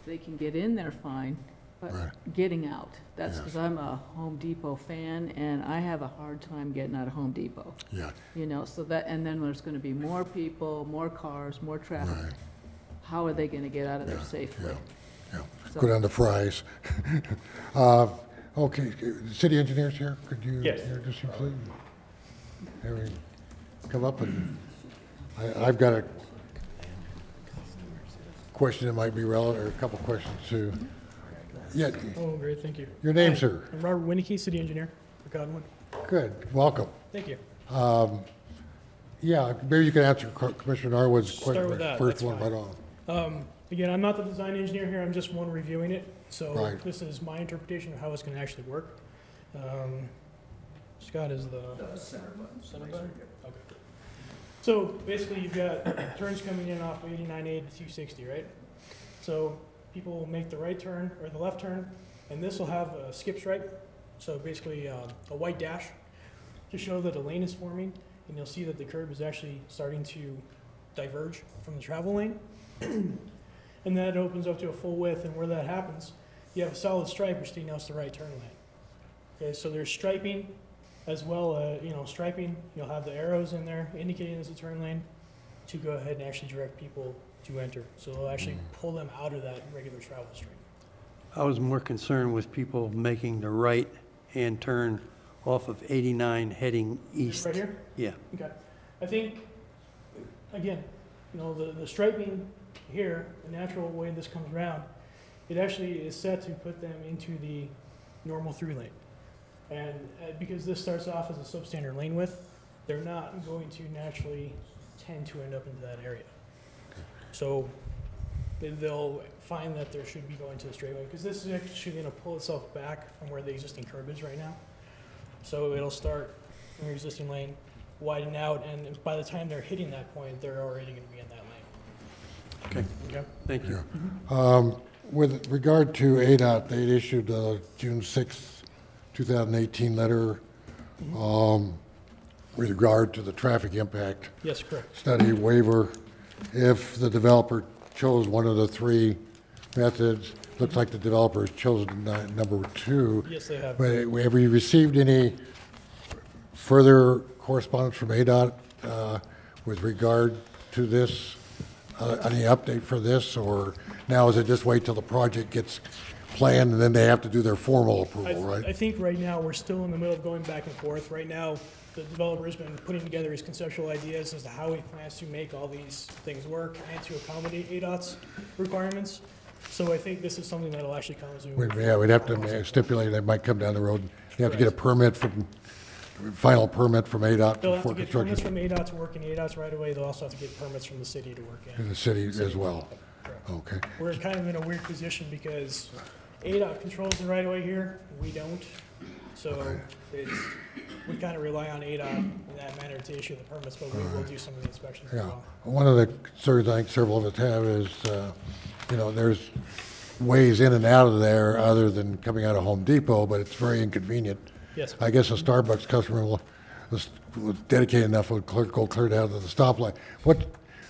they can get in there fine, but Right. getting out. That's Yeah. because I'm a Home Depot fan, and I have a hard time getting out of Home Depot. Yeah, You know, so that, and then there's gonna be more people, more cars, more traffic. right, How are they gonna get out of there yeah, safely? yeah. So- Go down to Fry's. Okay, city engineers here, could you Yes. introduce you, please? Harry, come up and, I've got a question that might be relevant, or a couple questions too. Yeah, Oh, great, thank you. your name, Hi, sir? I'm Robert Winnicky, city engineer for Cottonwood. Good, welcome. Thank you. Yeah, maybe you can answer Commissioner Norwood's Start question, with that, first that's one fine. right on. Again, I'm not the design engineer here, I'm just one reviewing it. So Right. this is my interpretation of how it's gonna actually work. Scott is the center button? Okay. So basically, you've got turns coming in off 89A to 260, right? So people will make the right turn or the left turn, and this will have a skip stripe. So basically, a white dash to show that a lane is forming, and you'll see that the curb is actually starting to diverge from the travel lane. And that opens up to a full width, and where that happens, you have a solid stripe, which denotes the right turn lane. Okay, so there's striping as well, striping, you'll have the arrows in there indicating there's a turn lane to go ahead and actually direct people to enter. So they'll actually pull them out of that regular travel stream. I was more concerned with people making the right-hand turn off of 89 heading east. Right here? Yeah. Okay. I think, again, the striping here, the natural way this comes around, it actually is set to put them into the normal through lane. And because this starts off as a substandard lane width, they're not going to naturally tend to end up into that area. So they'll find that there should be going to the straightaway, because this is actually going to pull itself back from where the existing curb is right now. So it'll start from your existing lane, widen out, and by the time they're hitting that point, they're already going to be in that lane. Okay, Okay? thank you. With regard to ADOT, they issued a June 6th, 2018 letter with regard to the traffic impact Yes, correct. study waiver. If the developer chose one of the three methods, looks like the developer has chosen number 2. Yes, they have. But have we received any further correspondence from ADOT with regard to this? Any update for this, or now is it just wait till the project gets planned and then they have to do their formal approval, I right? think right now, we're still in the middle of going back and forth. Right now, the developer's been putting together his conceptual ideas as to how he plans to make all these things work and to accommodate ADOT's requirements. So I think this is something that'll actually come as we. Yeah, we'd have to stipulate that might come down the road. You have to get a permit final permit from ADOT They'll have for to get permits construction from ADOT to work in ADOT's right away. They'll also have to get permits from the city to work in in. the city as well. Correct. Okay. We're kind of in a weird position because ADOT controls the right of way here, we don't. So we kind of rely on ADOT in that manner to issue the permits, but we will do some of the inspections as Yeah. well. One of the concerns I think several of us have is, there's ways in and out of there other than coming out of Home Depot, but it's very inconvenient. Yes. I guess a Starbucks customer was dedicated enough would go clear down to the stoplight.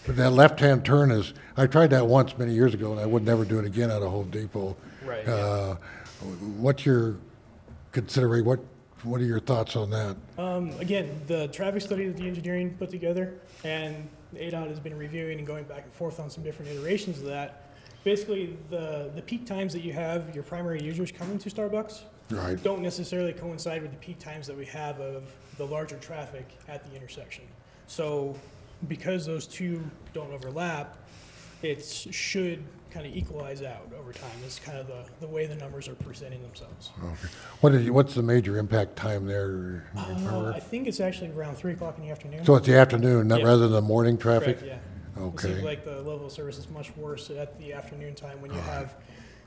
That left-hand turn is, I tried that once many years ago, and I would never do it again out of Home Depot. Right. What's your consideration, what are your thoughts on that? Again, the traffic study that the engineering put together, and ADOT has been reviewing and going back and forth on some different iterations of that. Basically, the peak times that you have your primary users coming to Starbucks Right. don't necessarily coincide with the peak times that we have of the larger traffic at the intersection. So because those two don't overlap, it should kind of equalize out over time. It's kind of the way the numbers are presenting themselves. Okay. What's the major impact time there? I think it's actually around 3 o'clock in the afternoon. So it's the afternoon, not Yeah. rather than the morning traffic? Correct, It Okay. seems like the level of service is much worse at the afternoon time when you have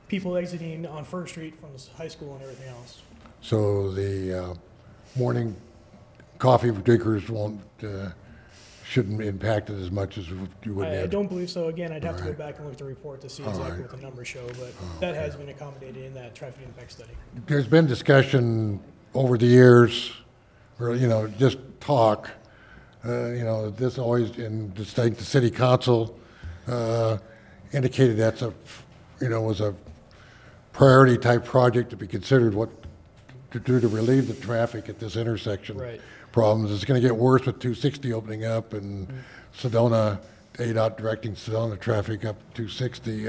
people exiting on First Street from the high school and everything else. So the morning coffee drinkers shouldn't be impacted as much as you would I have. don't believe so. Again, I'd have to go Right. back and look at the report to see All exactly right. what the numbers show, but that has been accommodated in that traffic impact study. There's been discussion over the years, or, just talk, this always, and just think the city council indicated that's was a priority type project to be considered what to do to relieve the traffic at this intersection. Right. Problems. It's going to get worse with 260 opening up and Sedona, ADOT directing Sedona traffic up 260.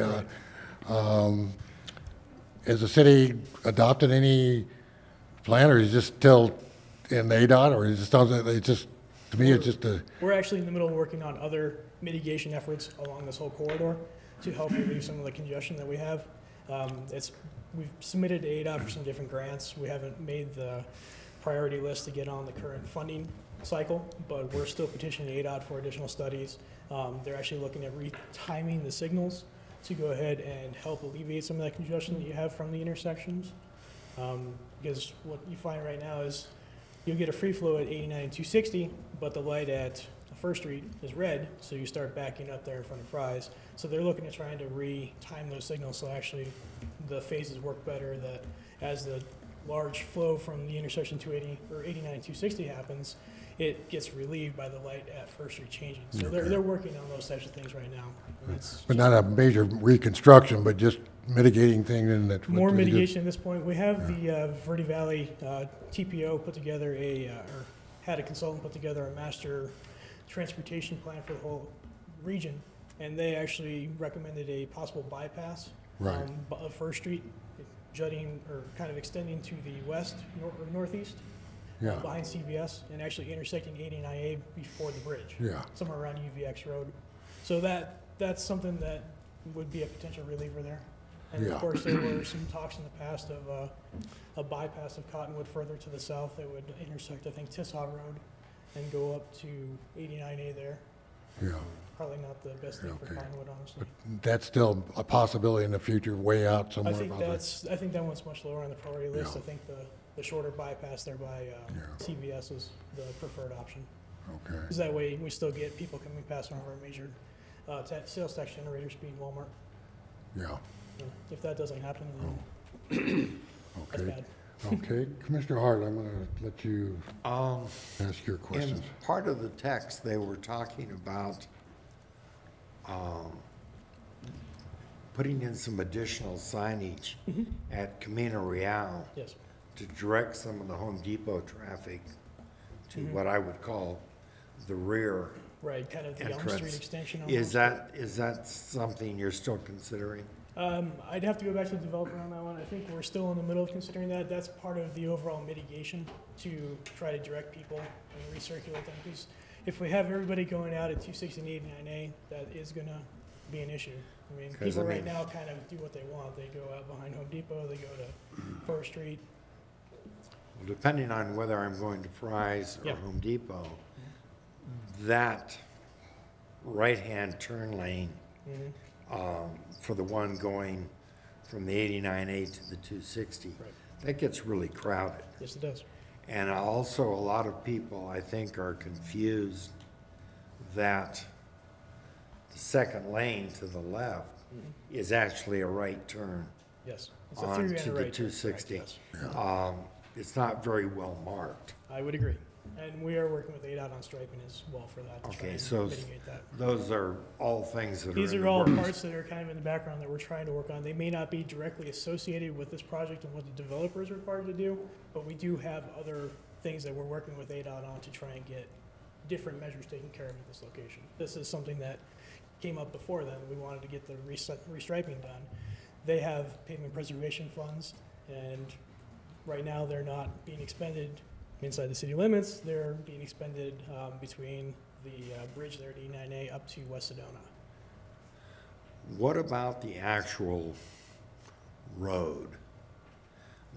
Has the city adopted any plan, or is it just still in ADOT, or is it still, it's just, to me, it's just a, We're actually in the middle of working on other mitigation efforts along this whole corridor to help relieve some of the congestion that we have. We've submitted to ADOT for some different grants. We haven't made the priority list to get on the current funding cycle, but we're still petitioning ADOT for additional studies. They're actually looking at retiming the signals to go ahead and help alleviate some of that congestion that you have from the intersections. Because what you find right now is you'll get a free flow at 89 and 260, but the light at First Street is red, so you start backing up there in front of Fry's. So they're looking at trying to re-time those signals so actually the phases work better, that as the large flow from the intersection 280 or 89 and 260 happens, it gets relieved by the light at First Street changing. So they're working on those types of things right now. And it's but not a major reconstruction, but just mitigating things in that. more mitigation at this point. We have the Verde Valley TPO put together or had a consultant put together a master transportation plan for the whole region, and they actually recommended a possible bypass Right. of First Street, jutting or kind of extending to the west or northeast Yeah. behind CVS, and actually intersecting 89A before the bridge, Yeah. somewhere around UVX Road. So that's something that would be a potential reliever there. And Yeah. of course, there were some talks in the past of a bypass of Cottonwood further to the south that would intersect, I think, Tissaw Road and go up to 89A there. Yeah. Probably not the best thing for Okay. Cottonwood, honestly. That's still a possibility in the future, way out somewhere. I think probably. I think that one's much lower on the priority list. Yeah. I think the shorter bypass there by CVS is the preferred option. Okay. Because that way, we still get people coming past one of our major sales tax generators being Walmart. Yeah. If that doesn't happen, then that's Okay. bad. Okay. Commissioner Hart, I'm going to let you ask your In questions. part of the text, they were talking about putting in some additional signage at Camino Real Yes. to direct some of the Home Depot traffic to what I would call the rear Right, kind of the Elm Street entrance. extension. Is almost. that something you're still considering? I'd have to go back to the developer on that one. I think we're still in the middle of considering that. That's part of the overall mitigation to try to direct people and recirculate them. Because if we have everybody going out at 260 and 89A, that is going to be an issue. I mean, 'Cause, people I right mean- now kind of do what they want. They go out behind Home Depot, they go to First Street. Well, depending on whether I'm going to Fry's or Yeah. Home Depot, that right-hand turn lane for the one going from the 89A to the 260, Right. that gets really crowded. Yes, it does. And also, a lot of people, I think, are confused that the second lane to the left is actually a right turn Yes. It's a through and a onto the right turn, correct, 260. yes. It's not very well marked. I would agree. And we are working with ADOT on striping as well for that, to try Okay, and so mitigate that. those are all things that are in These the are all works. parts that are kind of in the background that we're trying to work on. They may not be directly associated with this project and what the developer is required to do, but we do have other things that we're working with ADOT on to try and get different measures taken care of at this location. This is something that came up before then. We wanted to get the restriping done. They have pavement preservation funds, and right now they're not being expended inside the city limits. They're being expended between the bridge there at E9A up to West Sedona. What about the actual road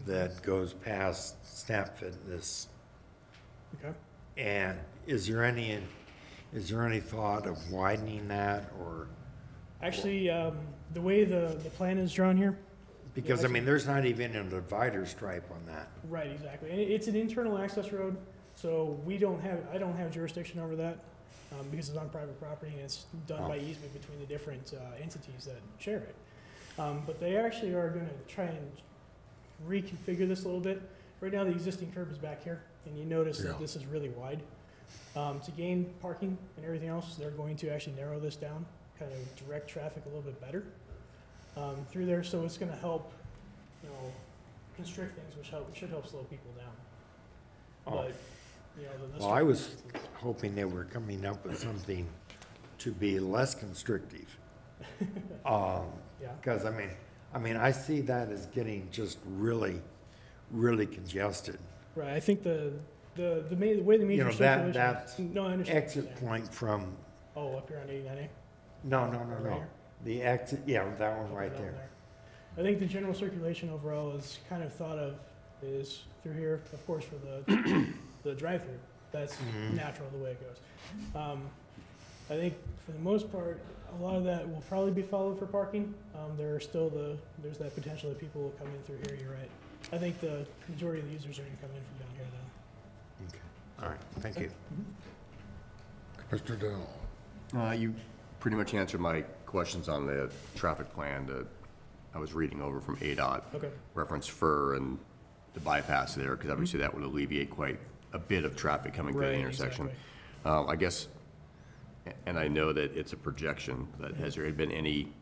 that goes past Snap Fitness? Okay. And is there any Is there any thought of widening that, or, Actually, the way the plan is drawn here. because, I mean, there's not even a divider stripe on that. Right, exactly. And it's an internal access road, so I don't have jurisdiction over that, because it's on private property and it's done by easement between the different entities that share it. But they actually are gonna try and reconfigure this a little bit. Right now, the existing curb is back here, and you notice that this is really wide. To gain parking and everything else, they're going to actually narrow this down, kind of direct traffic a little bit better through there. So it's gonna help, constrict things, which should help slow people down. But, the Well, I was hoping they were coming up with something to be less constrictive. Yeah. Because, I mean, I see that as getting just really, really congested. Right, I think the way the major circulation. That No, I understand. exit point from, Oh, up here on 89A? no. Right here? The exit, yeah, that one right Down there. I think the general circulation overall is kind of thought of is through here, of course, for the, the drive-through. That's natural the way it goes. I think for the most part, a lot of that will probably be followed for parking. There's that potential that people will come in through here, you're right. I think the majority of the users are gonna come in from down here though. Okay, all right, thank you. Mr. Dell. You pretty much answered my questions on the traffic plan that I was reading over from ADOT. Okay. Reference FUR and the bypass there, because obviously that would alleviate quite a bit of traffic coming through the Right, intersection. exactly. I guess, and I know that it's a projection, but has there been any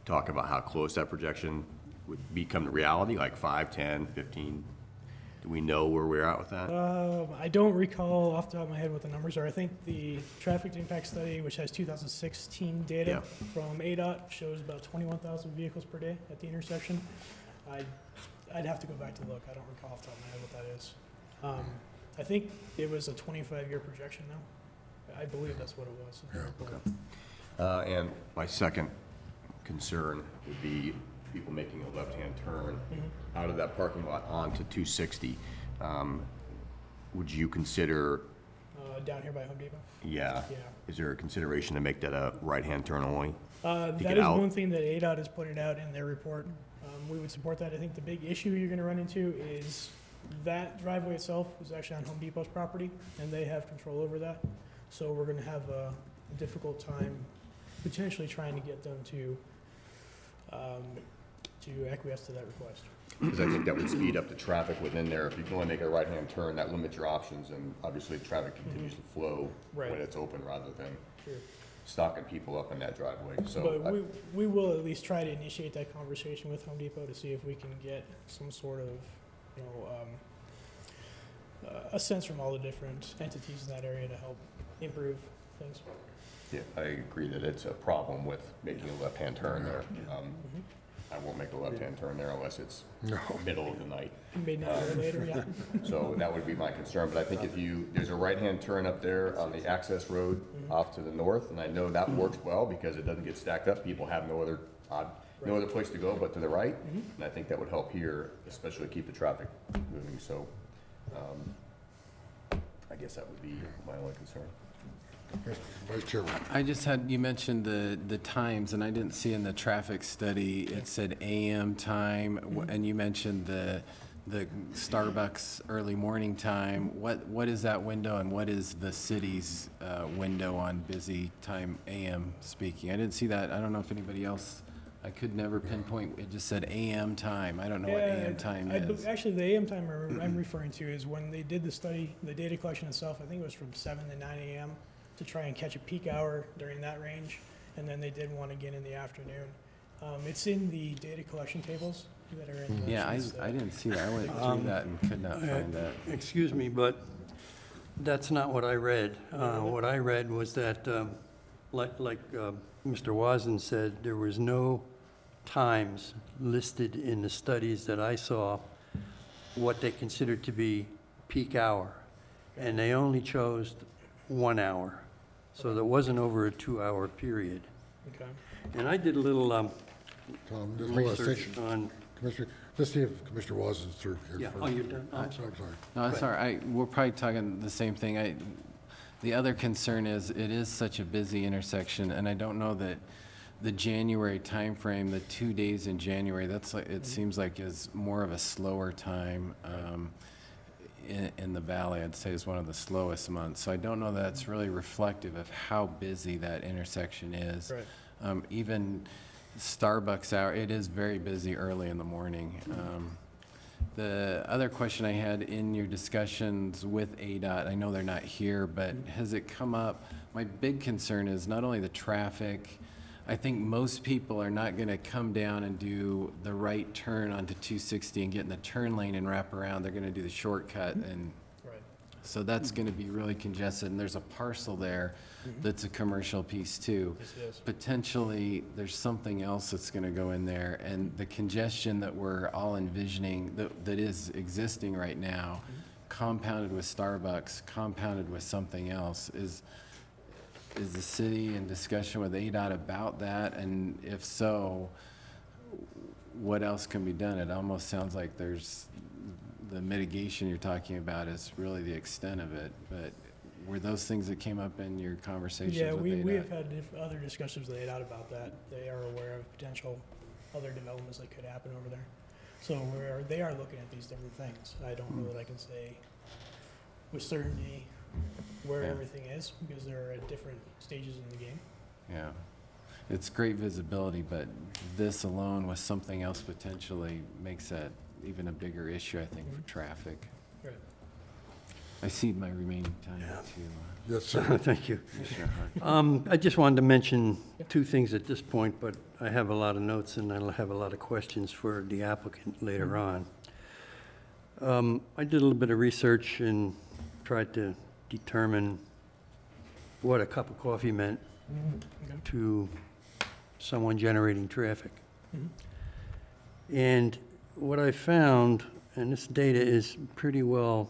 talk about how close that projection would become the reality, like 5, 10, 15? Do we know where we're at with that? I don't recall off the top of my head what the numbers are. I think the traffic impact study, which has 2016 data Yeah. from ADOT, shows about 21,000 vehicles per day at the intersection. I'd have to go back to look. I don't recall off the top of my head what that is. I think it was a 25-year projection now. I believe that's what it was. And my second concern would be people making a left-hand turn out of that parking lot onto 260. Would you consider, Down here by Home Depot. yeah, Yeah. is there a consideration to make that a right-hand turn only? That get is out? one thing that ADOT has pointed out in their report. We would support that. I think the big issue you're going to run into is that driveway itself is actually on Home Depot's property, and they have control over that. So we're going to have a difficult time potentially trying to get them to acquiesce to that request. Because I think that would speed up the traffic within there. If you can only make a right-hand turn, that limits your options, and obviously traffic continues to flow Right. when it's open rather than Sure. stocking people up in that driveway. So But we will at least try to initiate that conversation with Home Depot to see if we can get some sort of, a sense from all the different entities in that area to help improve things. yeah, I agree that it's a problem with making a left-hand turn there. I won't make a left-hand turn there unless it's middle of the night. Midnight or later, yeah. So that would be my concern, but I think there's a right-hand turn up there on the access road off to the north, and I know that works well because it doesn't get stacked up. People have no other place to go but to the right, and I think that would help here, especially keep the traffic moving, so, I guess that would be my only concern. Vice Chairman. I just had, you mentioned the times, and I didn't see in the traffic study, it said AM time, and you mentioned the Starbucks early morning time. What is that window, and what is the city's window on busy time AM speaking? I didn't see that. I don't know if anybody else, I could never pinpoint, it just said AM time. I don't know what AM time is. Actually, the AM time I'm referring to is when they did the study, the data collection itself, I think it was from 7 to 9 a.m. to try and catch a peak hour during that range, and then they did one again in the afternoon. It's in the data collection tables that are in. Yeah, I didn't see that. I went through that and could not find that. Excuse me, but that's not what I read. What I read was that, like Mr. Wozen said, there was no times listed in the studies that I saw what they considered to be peak hour, and they only chose 1 hour. So there wasn't over a 2-hour period. Okay. And I did a little Tom, just hold on a research second. on, Commissioner, let's see if Commissioner Watson's through here yeah, first. oh, you're done? I'm sorry. I'm sorry. No, that's all right. We're probably talking the same thing. The other concern is, it is such a busy intersection, and I don't know that the January timeframe, the 2 days in January, that's like, it seems like is more of a slower time in the valley. I'd say is one of the slowest months. So I don't know that's really reflective of how busy that intersection is. Right. Even Starbucks hour, it is very busy early in the morning. The other question I had in your discussions with ADOT, I know they're not here, but has it come up? My big concern is not only the traffic. I think most people are not going to come down and do the right turn onto 260 and get in the turn lane and wrap around. They're going to do the shortcut, and Right. so that's going to be really congested. And there's a parcel there that's a commercial piece too. Yes, it is. Potentially, there's something else that's going to go in there, and the congestion that we're all envisioning that is existing right now, compounded with Starbucks, compounded with something else, is the city in discussion with ADOT about that? And if so, what else can be done? It almost sounds like there's the mitigation you're talking about is really the extent of it, but were those things that came up in your conversations Yeah, with we ADOT? have had other discussions with ADOT about that. They are aware of potential other developments that could happen over there. So they are looking at these different things. I don't know that I can say with certainty where Yeah. everything is, because they're at different stages in the game. Yeah, it's great visibility, but this alone with something else potentially makes that even a bigger issue, I think, for traffic. Right. I cede my remaining time to Yes, sir. Thank you. Commissioner Hart. I just wanted to mention two things at this point, but I have a lot of notes and I'll have a lot of questions for the applicant later on. I did a little bit of research and tried to determine what a cup of coffee meant Okay. to someone generating traffic. Mhm. And what I found, and this data is pretty well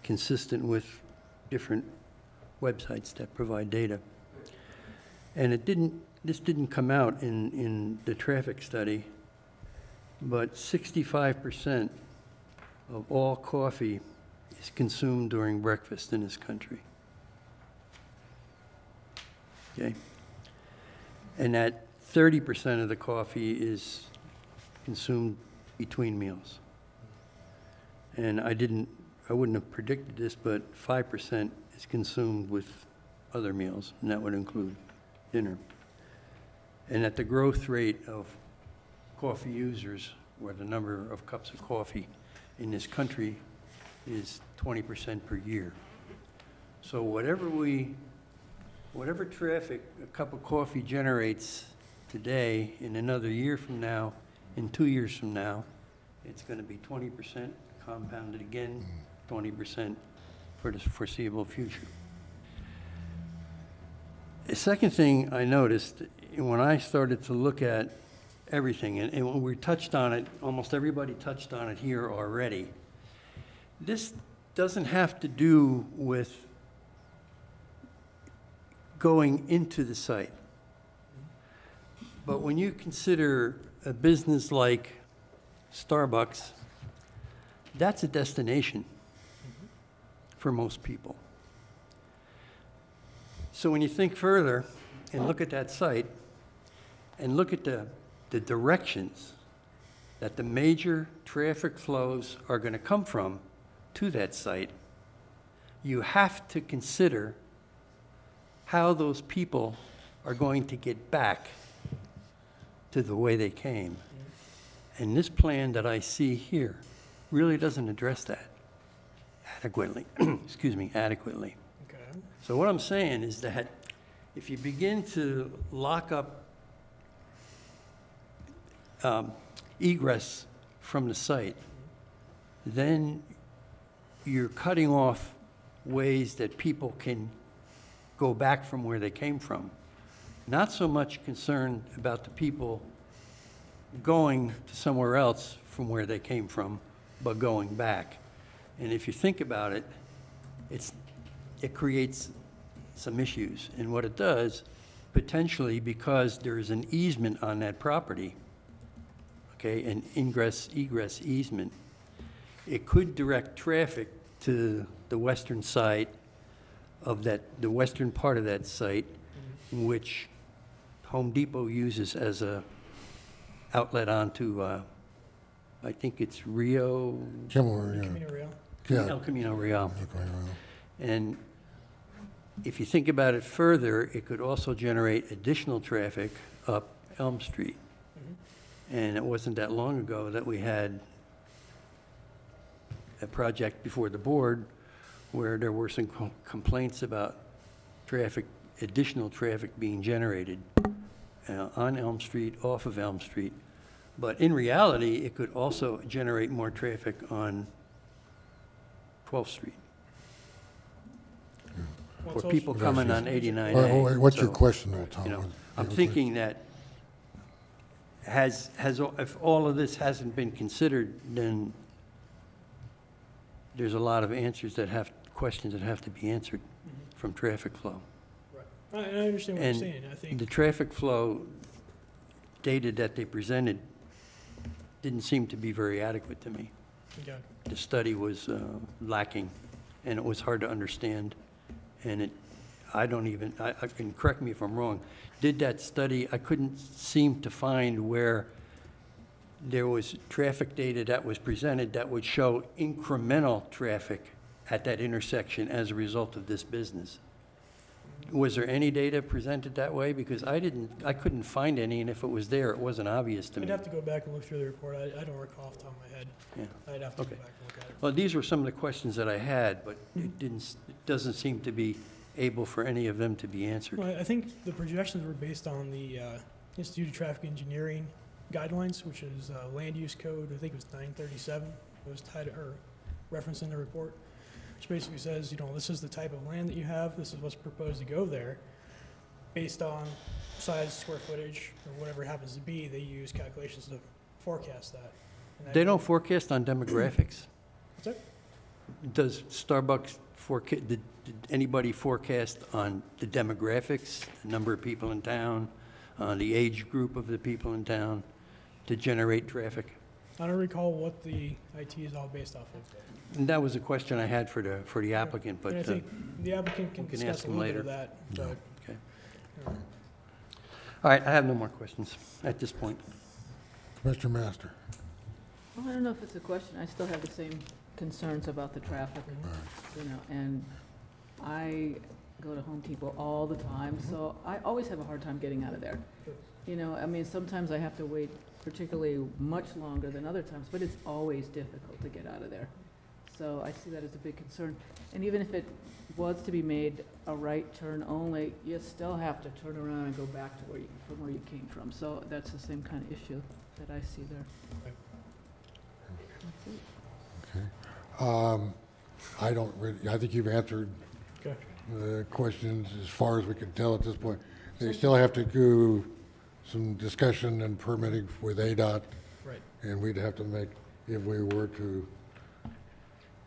consistent with different websites that provide data. And this didn't come out in the traffic study, but 65% of all coffee is consumed during breakfast in this country. Okay? And that 30% of the coffee is consumed between meals. And I wouldn't have predicted this, but 5% is consumed with other meals, and that would include dinner. And that the growth rate of coffee users, or the number of cups of coffee in this country, is 20% per year. So whatever traffic a cup of coffee generates today, in another year from now, in 2 years from now, it's going to be 20% compounded again, 20% for the foreseeable future. The second thing I noticed when I started to look at everything, and when we touched on it, almost everybody touched on it here already, this doesn't have to do with going into the site. But when you consider a business like Starbucks, that's a destination for most people. So when you think further and look at that site and look at the directions that the major traffic flows are going to come from to that site, you have to consider how those people are going to get back to the way they came. And this plan that I see here really doesn't address that adequately. Excuse me, adequately. Okay. So what I'm saying is that if you begin to lock up egress from the site, then you're cutting off ways that people can go back from where they came from. Not so much concerned about the people going to somewhere else from where they came from, but going back. And if you think about it, it creates some issues. And what it does, potentially, because there is an easement on that property, okay, an ingress-egress easement, it could direct traffic to the western side of that, the western part of that site, which Home Depot uses as a outlet onto, I think it's Rio, Camino, yeah. Camino Real. Yeah. El Camino Real. Okay, well, And if you think about it further, it could also generate additional traffic up Elm Street. And it wasn't that long ago that we had a project before the board where there were some complaints about traffic, additional traffic being generated on Elm Street, off of Elm Street. But in reality, it could also generate more traffic on 12th Street. Well, For it's people also- coming on 89A. wait, what's your So, question though, Tom? you know, I'm thinking that if all of this hasn't been considered, then there's a lot of questions that have to be answered from traffic flow. Right. I understand what you're saying. I And think the traffic flow data that they presented didn't seem to be very adequate to me. okay. The study was lacking, and it was hard to understand. And I can correct me if I'm wrong, did that study, I couldn't seem to find where there was traffic data that was presented that would show incremental traffic at that intersection as a result of this business. Was there any data presented that way? Because I couldn't find any, and if it was there, it wasn't obvious to me. I'd have to go back and look through the report. I don't recall off the top of my head. Yeah. I'd have to Okay. go back and look at it. Well, these were some of the questions that I had, but it doesn't seem to be able for any of them to be answered. Well, I think the projections were based on the Institute of Traffic Engineering guidelines, which is land use code, I think it was 937. It was tied or referenced in the report, which basically says, this is the type of land that you have, this is what's proposed to go there. Based on size, square footage, or whatever it happens to be, they use calculations to forecast that. And that They don't forecast on demographics. What's that? Does Starbucks did anybody forecast on the demographics, the number of people in town, the age group of the people in town to generate traffic? I don't recall what the IT is all based off of. And that was a question I had for the applicant, but And I think the applicant can we can discuss ask a them little bit of later. that, but okay. All right, I have no more questions at this point. Mr. Master. Well, I don't know if it's a question. I still have the same concerns about the traffic, and I go to Home Depot all the time, so I always have a hard time getting out of there. Sometimes I have to wait particularly much longer than other times, but it's always difficult to get out of there. So I see that as a big concern. And even if it was to be made a right turn only, you still have to turn around and go back to from where you came from. So that's the same kind of issue that I see there. That's it. I think you've answered okay. the questions as far as we can tell at this point. They still have to do some discussion and permitting with ADOT. Right. And we'd have to make, if we were to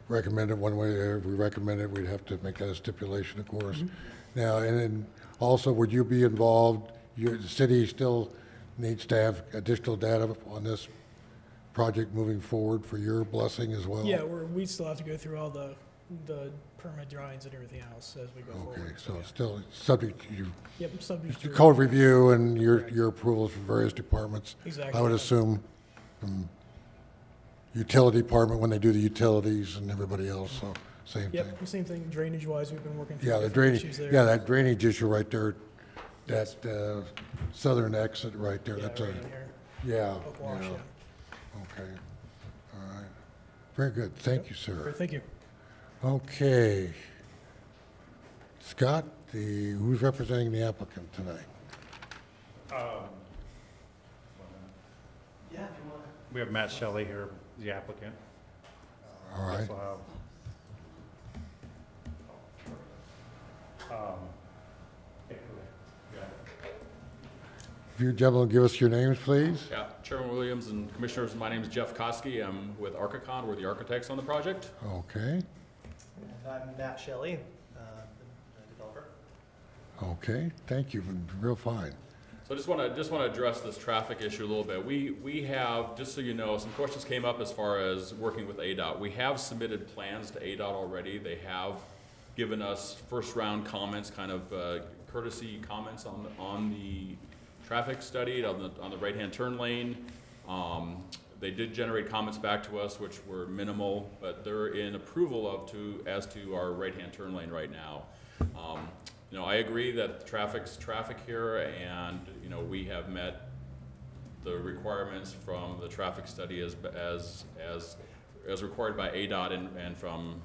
recommend it one way, or if we recommend it, we'd have to make that a stipulation, of course. Now, and then also, would you be involved, the city still needs to have additional data on this project moving forward for your blessing as well? Yeah, we still have to go through all the permit drawings and everything else as we go forward. Okay, so it's still subject to you. Yep, subject to. Code review and your approvals from various departments. Exactly. I would assume utility department when they do the utilities and everybody else, so same thing. Yep, same thing drainage-wise, we've been working through Yeah, the different drainage, issues there. yeah, that drainage issue right there, that southern exit right there, Yeah, that's right a, in here. yeah, Oak Wash, yeah. yeah. Okay, all right. Very good, thank you, sir. Great, thank you. Okay. Scott, who's representing the applicant tonight? We have Matt Shelley here, the applicant. All right. Also have, If you gentlemen give us your names, please. Yeah, Chairman Williams and Commissioners, my name is Jeff Koski. I'm with Archicon. We're the architects on the project. Okay, And I'm Matt Shelley, the developer. okay, thank you, real fine. So I just want to address this traffic issue a little bit. We have, just so you know, some questions came up as far as working with ADOT. We have submitted plans to ADOT already. They have given us first round comments, kind of courtesy comments on the traffic study on the right-hand turn lane. They did generate comments back to us, which were minimal, but they're in approval as to our right-hand turn lane right now. You know, I agree that traffic's traffic here, and you know, we have met the requirements from the traffic study as required by ADOT and from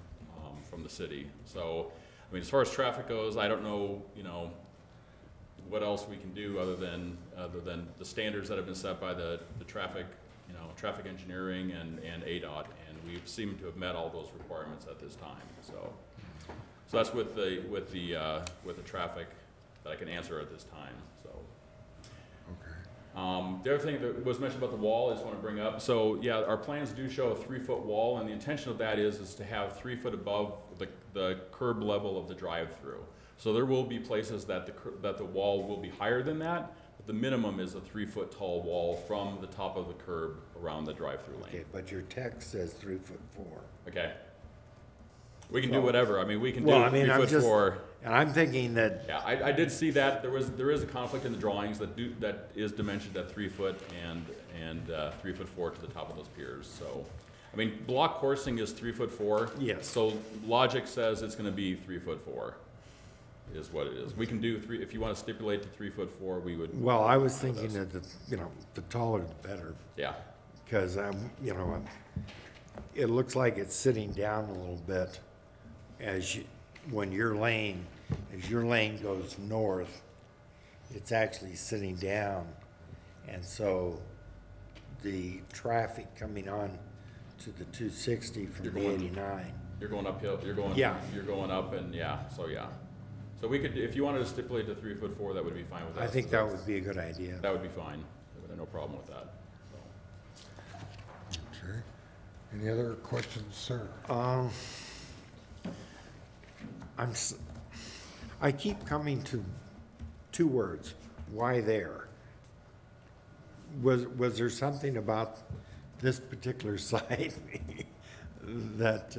the city. So, I mean, as far as traffic goes, I don't know, you know, what else we can do other than the standards that have been set by the traffic, you know, traffic engineering and ADOT, and we seem to have met all those requirements at this time. So that's with the traffic that I can answer at this time. So. The other thing that was mentioned about the wall, I just want to bring up. So yeah, our plans do show a 3-foot wall, and the intention of that is to have 3 foot above the curb level of the drive-through. So there will be places that the wall will be higher than that, but the minimum is a 3-foot tall wall from the top of the curb around the drive-through lane. Okay, but your text says 3'4". Okay. We can do whatever. I mean, we can do Well, I mean, 3'4". And I'm thinking that. Yeah, I did see that there is a conflict in the drawings that is dimensioned at 3 foot and 3'4" to the top of those piers. So, I mean, block coursing is 3'4". Yes. So logic says it's going to be 3'4", is what it is. We can do if you want to stipulate to 3'4", we would. Well, I was thinking that the taller the better. Yeah. Because it looks like it's sitting down a little bit as your lane goes north, it's actually sitting down, and so the traffic coming on to the 260 from the 89. You're going uphill. You're going. Yeah. You're going up, and yeah. So yeah. So we could, if you wanted to stipulate to 3'4", that would be fine with us. I think that would be a good idea. That would be fine. I have no problem with that. So. Okay. Any other questions, sir? I keep coming to 2 words. Why there? Was there something about this particular site that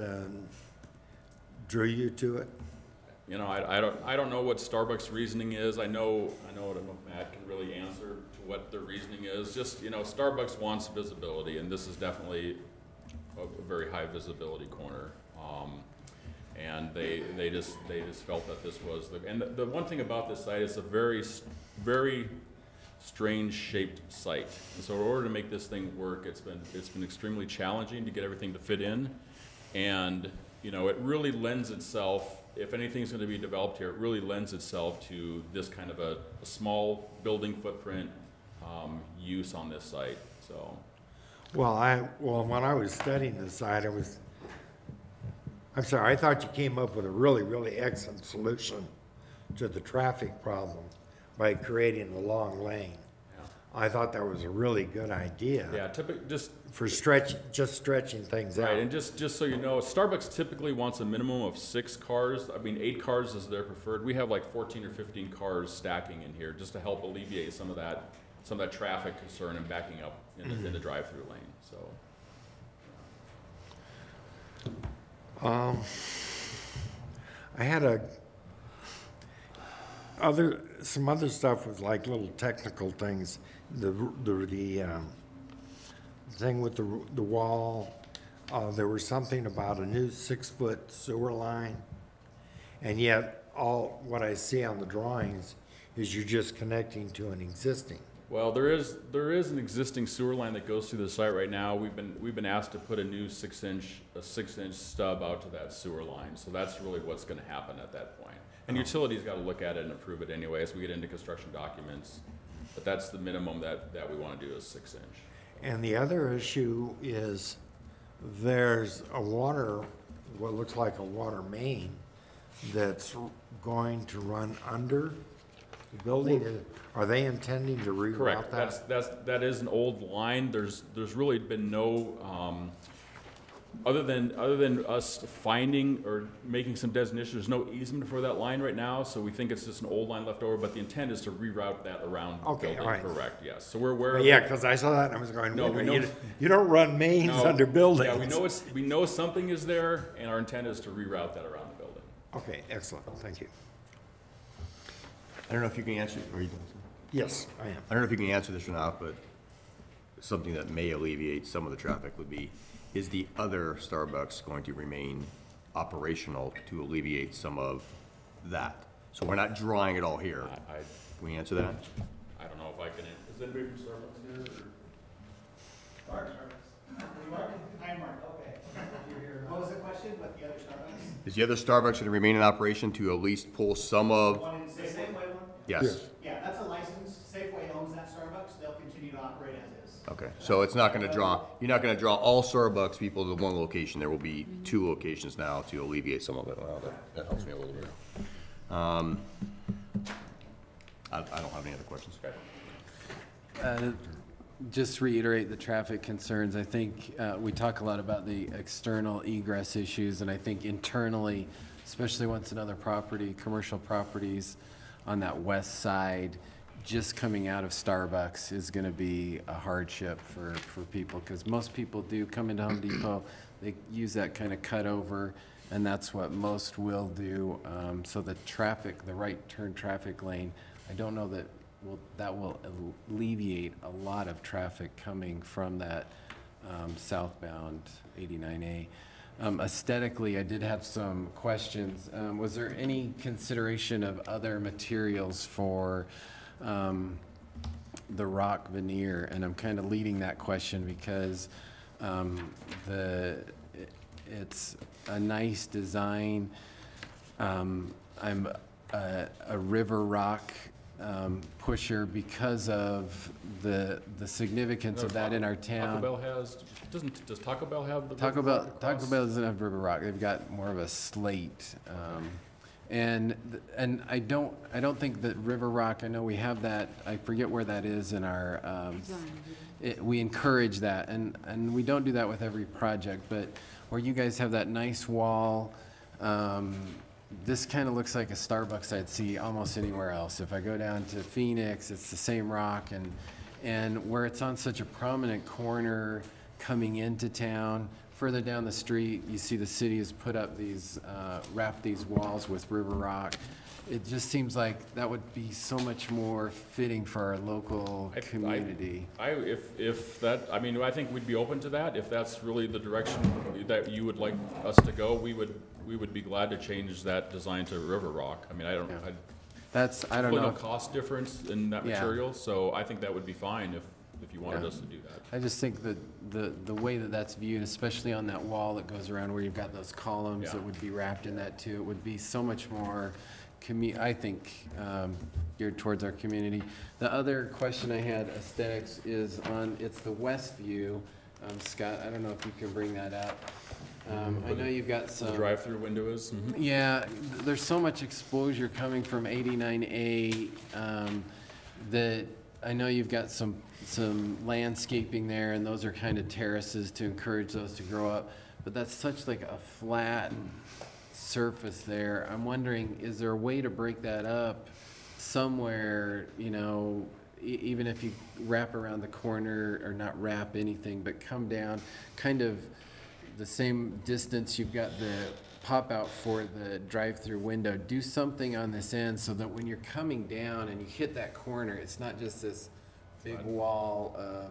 drew you to it? You know, I don't know what Starbucks' reasoning is. I don't know if Matt can really answer to what their reasoning is. Just, you know, Starbucks wants visibility, and this is definitely a very high visibility corner. And they just felt that this was the one thing about this site is a very strange shaped site. And so in order to make this thing work, it's been extremely challenging to get everything to fit in. And you know, it really lends itself, if anything's going to be developed here, it really lends itself to this kind of a small building footprint use on this site. So. Well, when I was studying the site, I'm sorry, I thought you came up with a really, really excellent solution to the traffic problem by creating the long lane. Yeah. I thought that was a really good idea. Yeah, just for stretching things out. Right, and just so you know, Starbucks typically wants a minimum of 6 cars. I mean, 8 cars is their preferred. We have like 14 or 15 cars stacking in here just to help alleviate some of that traffic concern and backing up in the drive-through lane. So. I had some other stuff with like little technical things. The thing with the wall. There was something about a new 6-foot sewer line, and yet all what I see on the drawings is you're just connecting to an existing. Well, there is an existing sewer line that goes through the site right now. We've been asked to put a new 6-inch stub out to that sewer line. So that's really what's going to happen at that point. And utilities got to look at it and approve it anyway as we get into construction documents. But that's the minimum that we want to do is 6-inch. And the other issue is there's what looks like a water main that's going to run under the building. Are they intending to reroute Correct. that? That is an old line. There's really been no other than us finding or making some designations. There's no easement for that line right now, so we think it's just an old line left over. But the intent is to reroute that around the building. Right. Correct. Yes. So we're aware. Yeah, because I saw that and I was going, no, you don't run mains under buildings. Yeah, we know something is there, and our intent is to reroute that around the building. Okay, excellent, thank you. I don't know if you can answer, or you can. Yes, I am. I don't know if you can answer this or not, but something that may alleviate some of the traffic would be, is the other Starbucks going to remain operational to alleviate some of that? So we're not drawing it all here. Can we answer that? I don't know if I can, is anybody from Starbucks here? Or? I am Mark, okay. You're here. What was the question with the other Starbucks? Is the other Starbucks going to remain in operation to at least pull some of? One in Safeway one? Yes. Yeah, that's a license. Safeway owns that Starbucks. They'll continue to operate as is. Okay, so it's not going to draw, you're not going to draw all Starbucks people to one location. There will be 2 locations now to alleviate some of it. Well, that helps me a little bit. I don't have any other questions. Just reiterate the traffic concerns. I think we talk a lot about the external egress issues, and I think internally, especially once another property, commercial properties on that west side, just coming out of Starbucks is going to be a hardship for people, because most people do come into Home Depot, they use that kind of cutover, and that's what most will do. So the traffic, the right turn traffic lane, I don't know that will alleviate a lot of traffic coming from that southbound 89A. Aesthetically, I did have some questions. Was there any consideration of other materials for the rock veneer? And I'm kind of leading that question because it's a nice design. I'm a river rock pusher because of the significance of that in our town. Taco Bell has, does Taco Bell have the Taco river rock Bell across? doesn't have river rock. They've got more of a slate. And I don't think that river rock, I know we have that, I forget where that is in our, we encourage that, and we don't do that with every project, but where you guys have that nice wall, this kind of looks like a Starbucks I'd see almost anywhere else. If I go down to Phoenix, it's the same rock, and where it's on such a prominent corner coming into town, further down the street, you see the city has put up these, wrapped these walls with river rock. It just seems like that would be so much more fitting for our local community. If that, I mean, I think we'd be open to that. If that's really the direction that you would like us to go, we would be glad to change that design to river rock. I mean, I don't know. Really no cost difference in that material, so I think that would be fine if you wanted us to do that. I just think that the way that that's viewed, especially on that wall that goes around where you've got those columns that would be wrapped in that too, it would be so much more, I think, geared towards our community. The other question I had, aesthetics, is it's the west view. Scott, I don't know if you can bring that up. I know you've got some. The drive-through window is? Mm-hmm. Yeah, there's so much exposure coming from 89A that I know you've got some landscaping there, and those are kind of terraces to encourage those to grow up. But that's such like a flat surface there. I'm wondering, is there a way to break that up somewhere, you know, even if you wrap around the corner, or not wrap anything, but come down kind of the same distance you've got the pop out for the drive-through window, do something on this end so that when you're coming down and you hit that corner, it's not just this big wall of,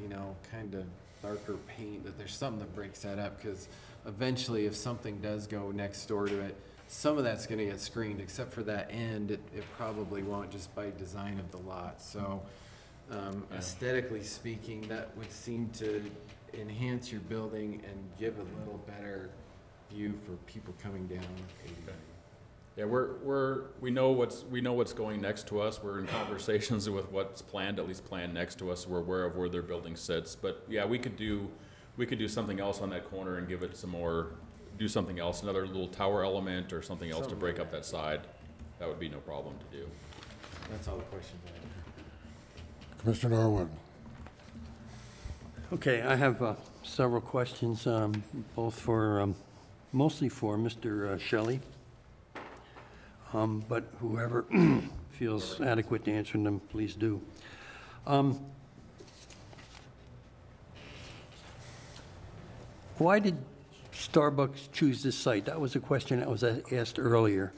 you know, kind of darker paint, that there's something that breaks that up, because eventually if something does go next door to it, some of that's going to get screened, except for that end, it probably won't, just by design of the lot. So aesthetically speaking, that would seem to enhance your building and give a little better view for people coming down. Yeah, we know what's going next to us. We're in conversations with what's planned, at least planned next to us. We're aware of where their building sits. But yeah, we could do something else on that corner and give it some more, do something else, another little tower element or something else to break up that side. That would be no problem to do. That's all the questions I have. Commissioner Norwood. Okay, I have several questions, both for, mostly for Mr. Shelley, but whoever feels adequate to answer them, please do. Why did Starbucks choose this site? That was a question that was asked earlier.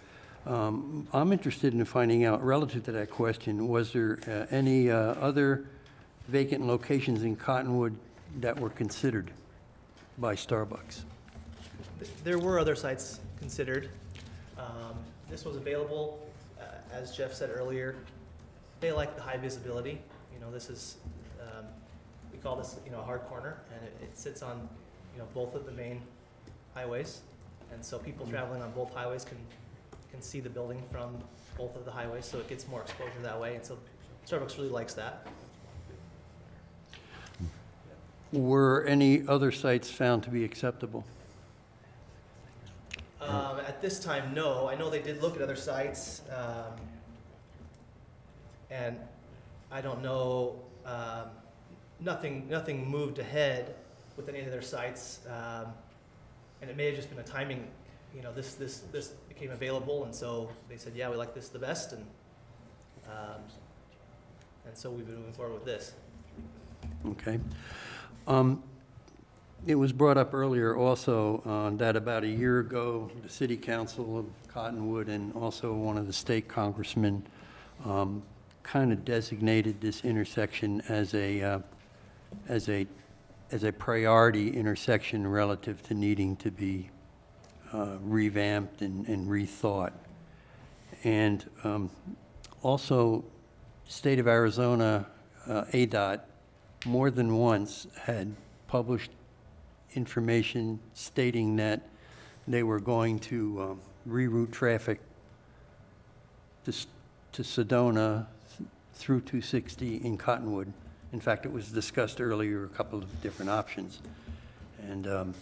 I'm interested in finding out, relative to that question, was there any other vacant locations in Cottonwood that were considered by Starbucks? There were other sites considered. This was available, as Jeff said earlier. They like the high visibility. You know, this is, we call this, you know, a hard corner, and it sits on, you know, both of the main highways. And so people traveling on both highways can see the building from both of the highways, so it gets more exposure that way. And so Starbucks really likes that. Were any other sites found to be acceptable? At this time, no. I know they did look at other sites, and I don't know, nothing moved ahead with any of their sites, and it may have just been a timing. You know, this became available, and so they said, yeah, we like this the best, and so we've been moving forward with this. Okay. It was brought up earlier also that about a year ago, the City Council of Cottonwood and also one of the state congressmen kind of designated this intersection as a priority intersection relative to needing to be revamped and rethought. And also, state of Arizona, ADOT, more than once had published information stating that they were going to reroute traffic to Sedona through 260 in Cottonwood. In fact, it was discussed earlier, a couple of different options. And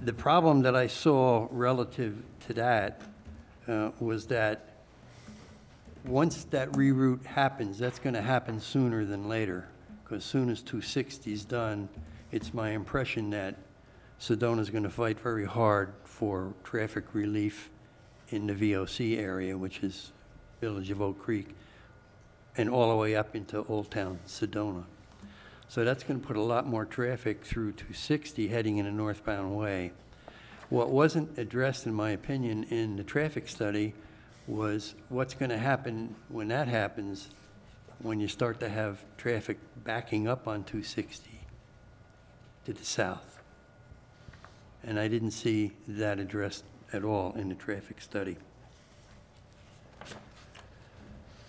the problem that I saw relative to that was that once that reroute happens, that's going to happen sooner than later, because as soon as 260 is done, it's my impression that Sedona is going to fight very hard for traffic relief in the VOC area, which is Village of Oak Creek, and all the way up into Old Town Sedona. So that's going to put a lot more traffic through 260 heading in a northbound way. What wasn't addressed, in my opinion, in the traffic study was what's going to happen when that happens, when you start to have traffic backing up on 260 to the south. And I didn't see that addressed at all in the traffic study.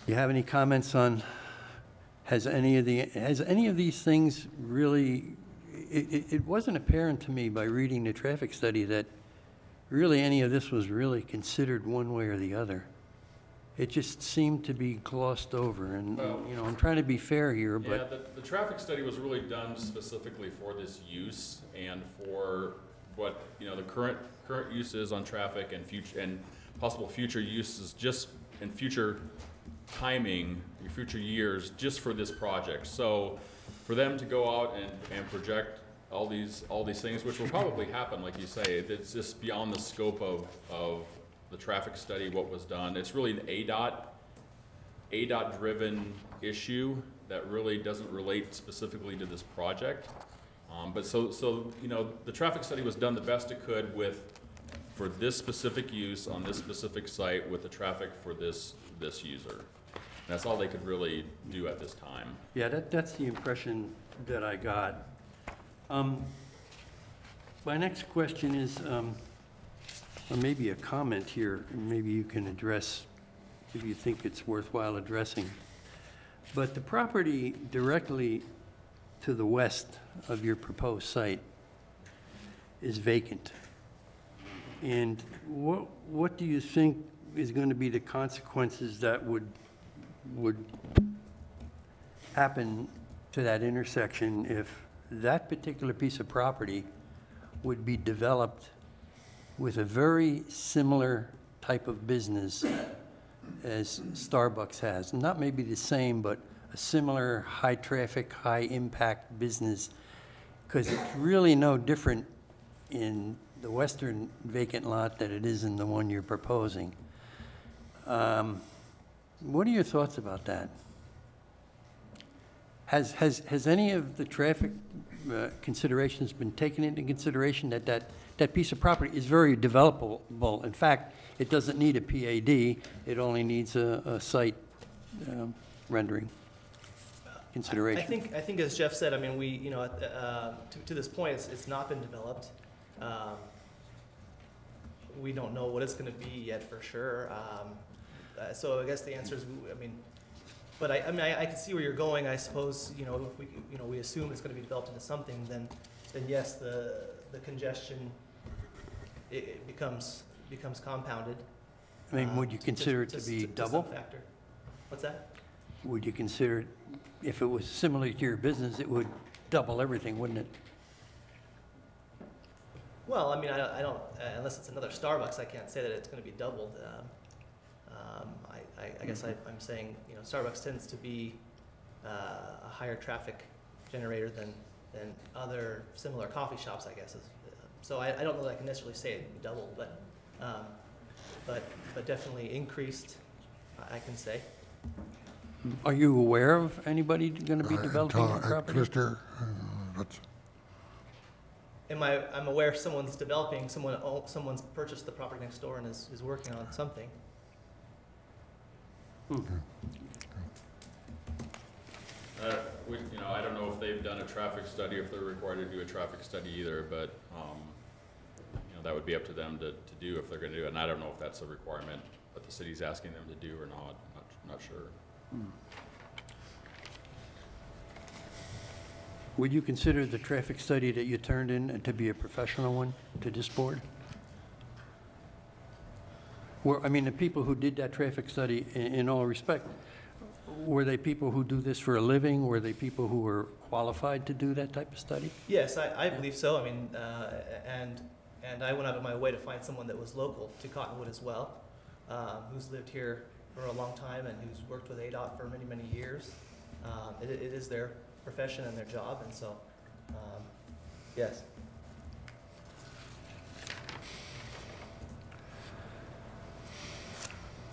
You have any comments on, has any of these things really, it wasn't apparent to me by reading the traffic study that really any of this was really considered one way or the other. It just seemed to be glossed over, and you know, I'm trying to be fair here, but yeah, the traffic study was really done specifically for this use and for what, you know, the current use is on traffic and future and possible future uses, just in future timing, in future years, just for this project. So for them to go out and project all these things, which will probably happen, like you say, it's just beyond the scope of the traffic study, what was done. It's really an ADOT driven issue that really doesn't relate specifically to this project. But so you know, the traffic study was done the best it could for this specific use on this specific site with the traffic for this user. And that's all they could really do at this time. yeah, that's the impression that I got. My next question is, or maybe a comment here, maybe you can address if you think it's worthwhile addressing. But the property directly to the west of your proposed site is vacant. And what do you think is going to be the consequences that would happen to that intersection if that particular piece of property would be developed with a very similar type of business as Starbucks has? Not maybe the same, but a similar high traffic, high impact business, because it's really no different in the western vacant lot than it is in the one you're proposing. What are your thoughts about that? Has any of the traffic consideration has been taken into consideration, that piece of property is very developable. In fact, it doesn't need a PAD, it only needs a site rendering consideration. I think as Jeff said, I mean, we, you know, to this point, it's not been developed. We don't know what it's going to be yet for sure. So I guess the answer is, I mean, but I mean, I can see where you're going. I suppose, you know, if we, you know, we assume it's going to be developed into something, then yes, the congestion it becomes compounded. I mean, would you consider it to be double? Some factor. What's that? Would you consider it, if it was similar to your business, it would double everything, wouldn't it? Well, I mean, I don't, unless it's another Starbucks, I can't say that it's going to be doubled. I guess I'm saying, you know, Starbucks tends to be a higher traffic generator than other similar coffee shops, I guess. So I don't know that I can necessarily say it doubled, but definitely increased, I can say. Are you aware of anybody going to be developing that property? Mr. I'm aware someone's developing, someone's purchased the property next door and is working on something. You know, I don't know if they've done a traffic study, if they're required to do a traffic study either, but, you know, that would be up to them to do if they're gonna do it, and I don't know if that's a requirement that the city's asking them to do or not, not sure. Would you consider the traffic study that you turned in to be a professional one to this board? I mean, the people who did that traffic study, in all respect, were they people who do this for a living? Were they people who were qualified to do that type of study? Yes, I believe so. I mean, and I went out of my way to find someone that was local to Cottonwood as well, who's lived here for a long time and who's worked with ADOT for many, many years. It is their profession and their job, and so, yes.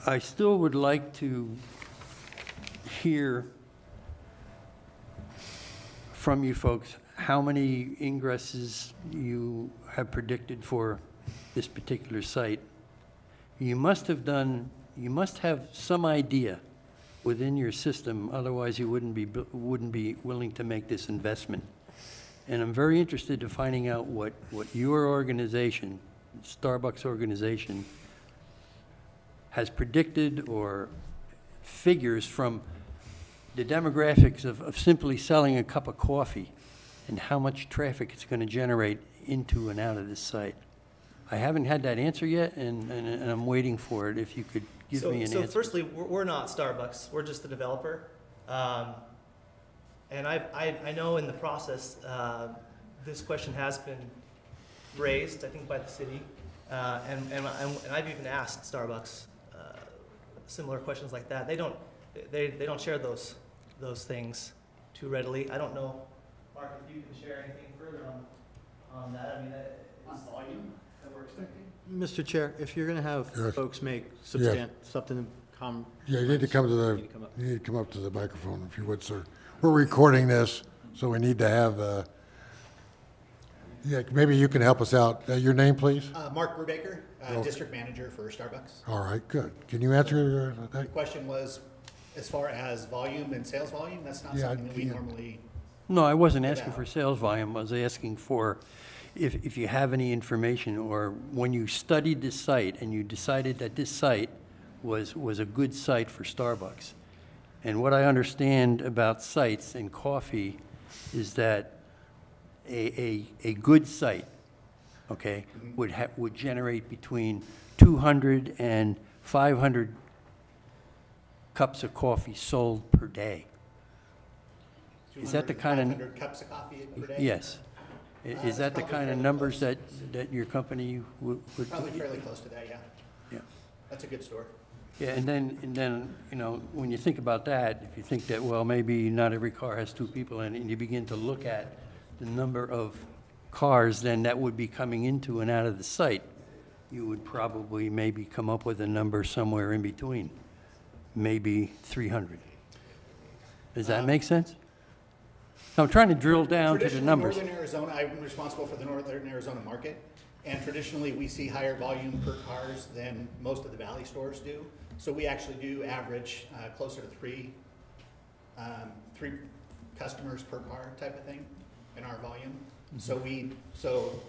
I still would like to hear from you folks how many ingresses you have predicted for this particular site. You must have some idea within your system, otherwise you wouldn't be willing to make this investment. And I'm very interested in finding out what your organization, Starbucks organization, has predicted or figures from the demographics of simply selling a cup of coffee and how much traffic it's going to generate into and out of this site. I haven't had that answer yet, and I'm waiting for it. If you could give me an answer. So firstly, we're not Starbucks. We're just the developer. And I know in the process, this question has been raised, I think, by the city. And I've even asked Starbucks similar questions like that. They don't share those things too readily. I don't know, Mark, if you can share anything further on that. I mean, on volume that we're expecting. Mr. Chair, if you're going to have folks make Yeah, you need to come up to the microphone if you would, sir. We're recording this, so we need to have. Yeah, maybe you can help us out. Your name, please? Mark Brubaker, District Manager for Starbucks. All right, good. Can you answer that? The question was, as far as volume and sales volume, that's not something that we normally. No, I wasn't asking for sales volume. I was asking for if you have any information, or when you studied this site and you decided that this site was a good site for Starbucks. And what I understand about sites and coffee is that a good site, okay, would generate between 200 and 500 cups of coffee sold per day. Is that the kind of 500 cups of coffee per day? Yes. Is that the kind of numbers that your company would? Probably fairly close to that, yeah. Yeah. That's a good store. Yeah, and then, you know, when you think about that, if you think that, well, maybe not every car has two people in it, and you begin to look at the number of cars then that would be coming into and out of the site, you would probably maybe come up with a number somewhere in between, maybe 300. Does that make sense? I'm trying to drill down to the Traditionally, numbers. Northern Arizona, I'm responsible for the Northern Arizona market, and traditionally, we see higher volume per cars than most of the valley stores do. So we actually do average closer to three customers per car type of thing in our volume. So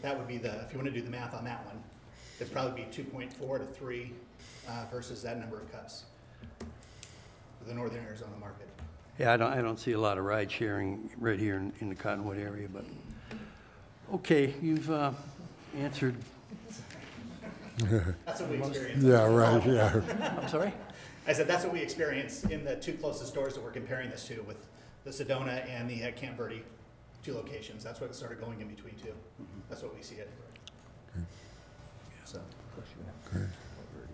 that would be if you want to do the math on that one, it'd probably be 2.4 to 3 versus that number of cups for the Northern Arizona market. Yeah, I don't see a lot of ride sharing right here in the Cottonwood area, but, okay, you've answered. That's what we experience. Yeah, right, yeah. I'm sorry? I said that's what we experience in the two closest stores that we're comparing this to, with the Sedona and the Camp Verde, 2 locations. That's what it started going in between two. That's what we see it. So.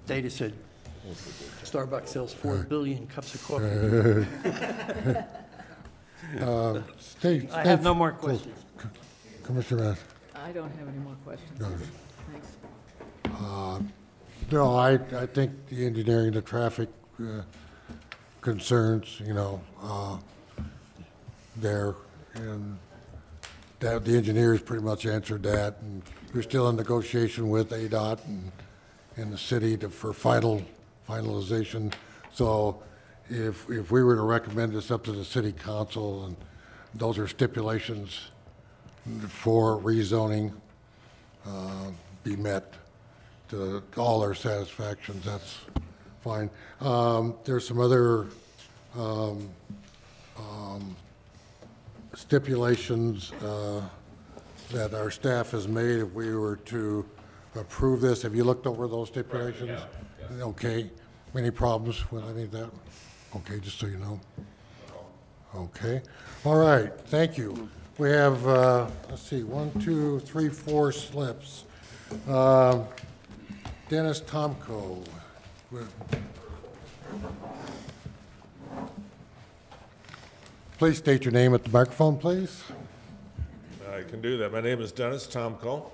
Data said Starbucks sells 4 billion cups of coffee. I have no more questions. Commissioner Mass. I don't have any more questions. No. Thanks. No, I think the engineering, the traffic concerns, there, and that the engineers pretty much answered that, and we're still in negotiation with ADOT and the city for finalization. So if we were to recommend this up to the city council, and those are stipulations for rezoning, be met to all our satisfactions, that's fine. There's some other stipulations that our staff has made if we were to approve this. Have you looked over those stipulations? Right, yeah. Okay. Any problems with any of that? Okay, just so you know. Okay. All right, thank you. We have, let's see, 1, 2, 3, 4 slips. Dennis Tomko. Please state your name at the microphone, please. I can do that. My name is Dennis Tomko.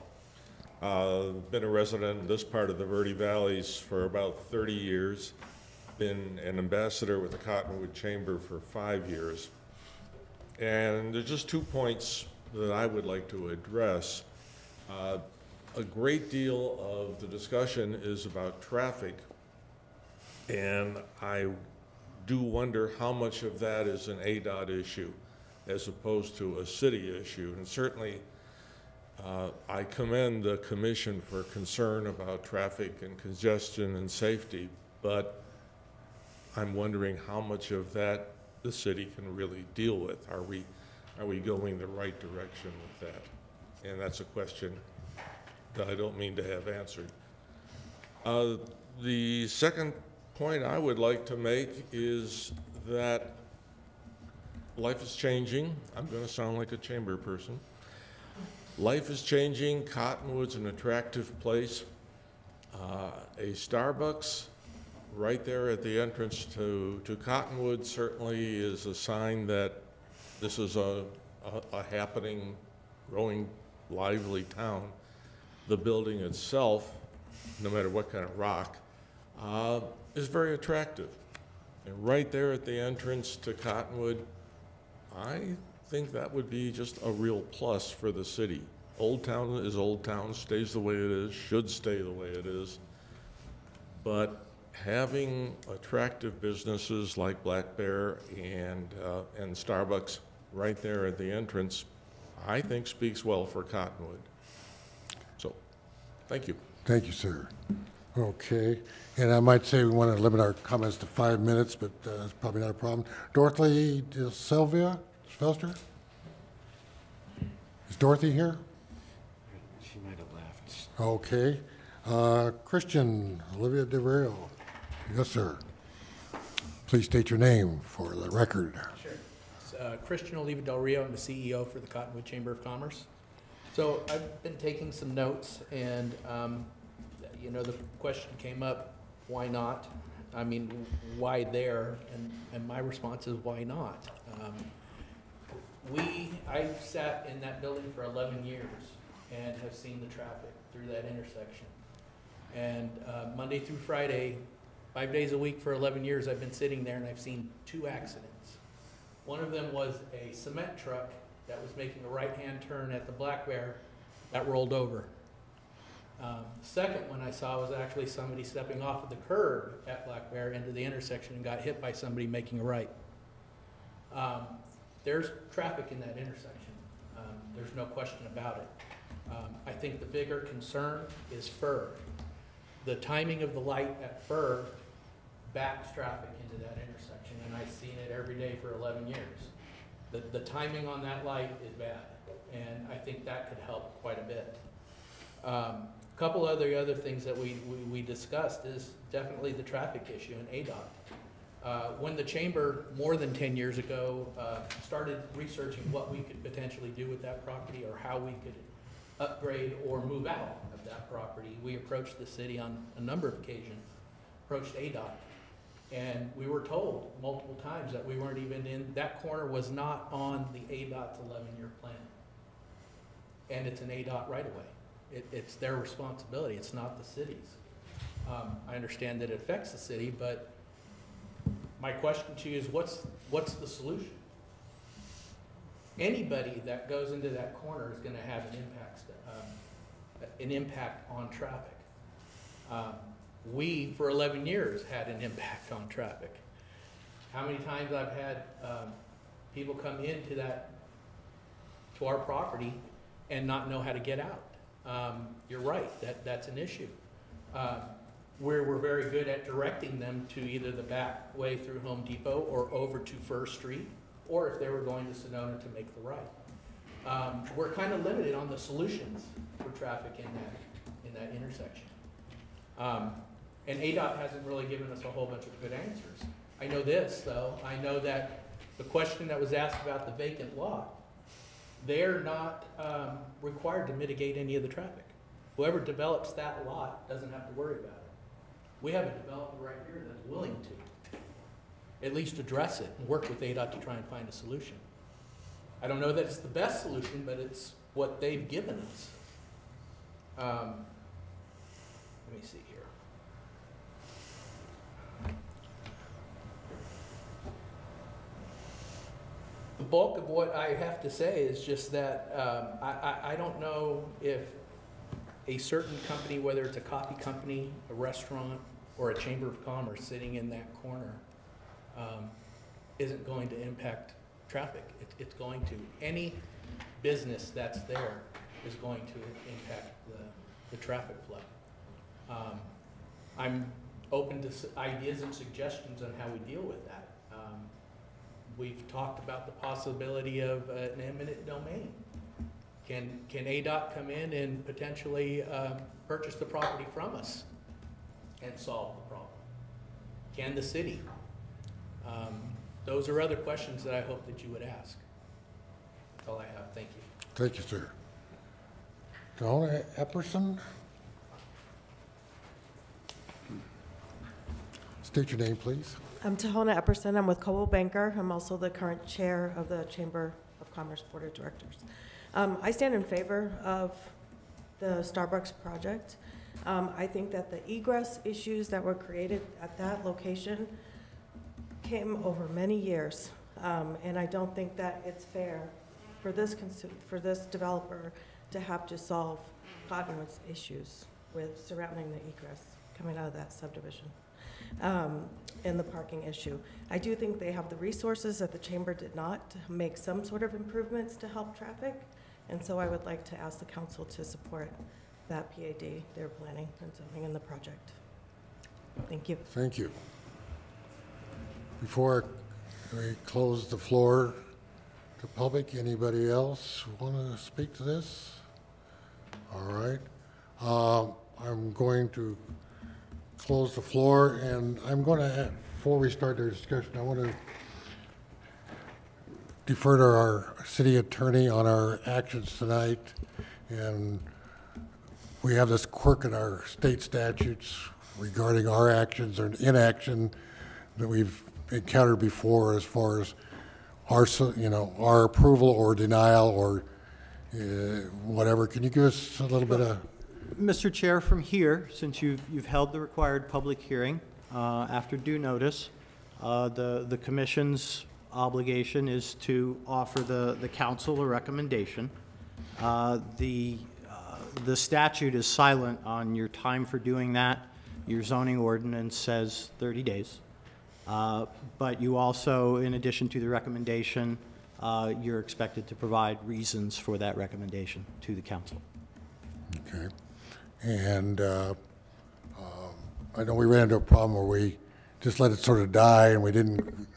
Been a resident in this part of the Verde Valleys for about 30 years. Been an ambassador with the Cottonwood Chamber for 5 years. And there's just 2 points that I would like to address. A great deal of the discussion is about traffic, and I do wonder how much of that is an ADOT issue as opposed to a city issue. And certainly, I commend the commission for concern about traffic and congestion and safety, but I'm wondering how much of that the city can really deal with. Are we going the right direction with that? And that's a question that I don't mean to have answered. The second point I would like to make is that life is changing. I'm going to sound like a chamber person. Life is changing. Cottonwood's an attractive place. A Starbucks right there at the entrance to Cottonwood certainly is a sign that this is a happening, growing, lively town. The building itself, no matter what kind of rock, is very attractive. And right there at the entrance to Cottonwood, I think that would be just a real plus for the city. Old Town is Old Town, stays the way it is, should stay the way it is. But having attractive businesses like Black Bear and Starbucks right there at the entrance, I think speaks well for Cottonwood. So, thank you. Thank you, sir. Okay, and I might say we want to limit our comments to 5 minutes, but it's probably not a problem. Dorothy Sylvia Svelster? Is Dorothy here? She might have left. Okay. Christian Olivia DeVrio. Yes, sir. Please state your name for the record. Sure. Christian Oliva Del Rio. I'm the CEO for the Cottonwood Chamber of Commerce. So I've been taking some notes, and the question came up, why not? I mean, why there? And my response is, why not? I sat in that building for 11 years and have seen the traffic through that intersection. And Monday through Friday, 5 days a week for 11 years, I've been sitting there and I've seen 2 accidents. One of them was a cement truck that was making a right-hand turn at the Black Bear that rolled over. The second one I saw was actually somebody stepping off of the curb at Black Bear into the intersection and got hit by somebody making a right. There's traffic in that intersection. There's no question about it. I think the bigger concern is Fur. The timing of the light at Fur backs traffic into that intersection, and I've seen it every day for 11 years. The timing on that light is bad, and I think that could help quite a bit. A couple other things that we discussed is definitely the traffic issue in ADOT. When the chamber, more than 10 years ago, started researching what we could potentially do with that property or how we could upgrade or move out of that property, we approached the city on a number of occasions, approached ADOT, and we were told multiple times that we weren't even in, that corner was not on the ADOT's 11-year plan. And it's an ADOT right-of-way. It's their responsibility, it's not the city's. I understand that it affects the city, but my question to you is what's the solution? Anybody that goes into that corner is going to have an impact on traffic. We, for 11 years, had an impact on traffic. How many times I've had people come into to our property and not know how to get out. You're right, that's an issue. We're very good at directing them to either the back way through Home Depot or over to First Street, or if they were going to Sedona to make the right. We're kind of limited on the solutions for traffic in that intersection. And ADOT hasn't really given us a whole bunch of good answers. I know this, though. I know that the question that was asked about the vacant lot, they're not required to mitigate any of the traffic. Whoever develops that lot doesn't have to worry about it. We have a developer right here that's willing to at least address it and work with ADOT to try and find a solution. I don't know that it's the best solution, but it's what they've given us. Let me see here. The bulk of what I have to say is just that I don't know if a certain company, whether it's a coffee company, a restaurant, or a chamber of commerce sitting in that corner, isn't going to impact traffic. It's going to. Any business that's there is going to impact the traffic flow. I'm open to ideas and suggestions on how we deal with that. We've talked about the possibility of an eminent domain. Can ADOT come in and potentially purchase the property from us and solve the problem? Can the city? Those are other questions that I hope that you would ask. That's all I have. Thank you. Thank you, sir. Donna Epperson? State your name, please. I'm Tahona Epperson. I'm with Coldwell Banker. I'm also the current chair of the Chamber of Commerce Board of Directors. I stand in favor of the Starbucks project. I think that the egress issues that were created at that location came over many years, and I don't think that it's fair for this developer to have to solve Cottonwood's issues with surrounding the egress coming out of that subdivision. And the parking issue. I do think they have the resources that the chamber did not to make some sort of improvements to help traffic, and so I would like to ask the council to support that PAD they're planning and zoning in the project. Thank you. Thank you. Before we close the floor to public, anybody else want to speak to this? All right. I'm going to close the floor, and I'm going to, before we start our discussion, I want to defer to our city attorney on our actions tonight. And we have this quirk in our state statutes regarding our actions or inaction that we've encountered before, as far as our approval or denial or whatever. Can you give us a little bit of? Mr. Chair, from here, since you've held the required public hearing after due notice, the commission's obligation is to offer the council a recommendation. The statute is silent on your time for doing that. Your zoning ordinance says 30 days. But you also, in addition to the recommendation, you're expected to provide reasons for that recommendation to the council. Okay. And I know we ran into a problem where we just let it sort of die and we didn't,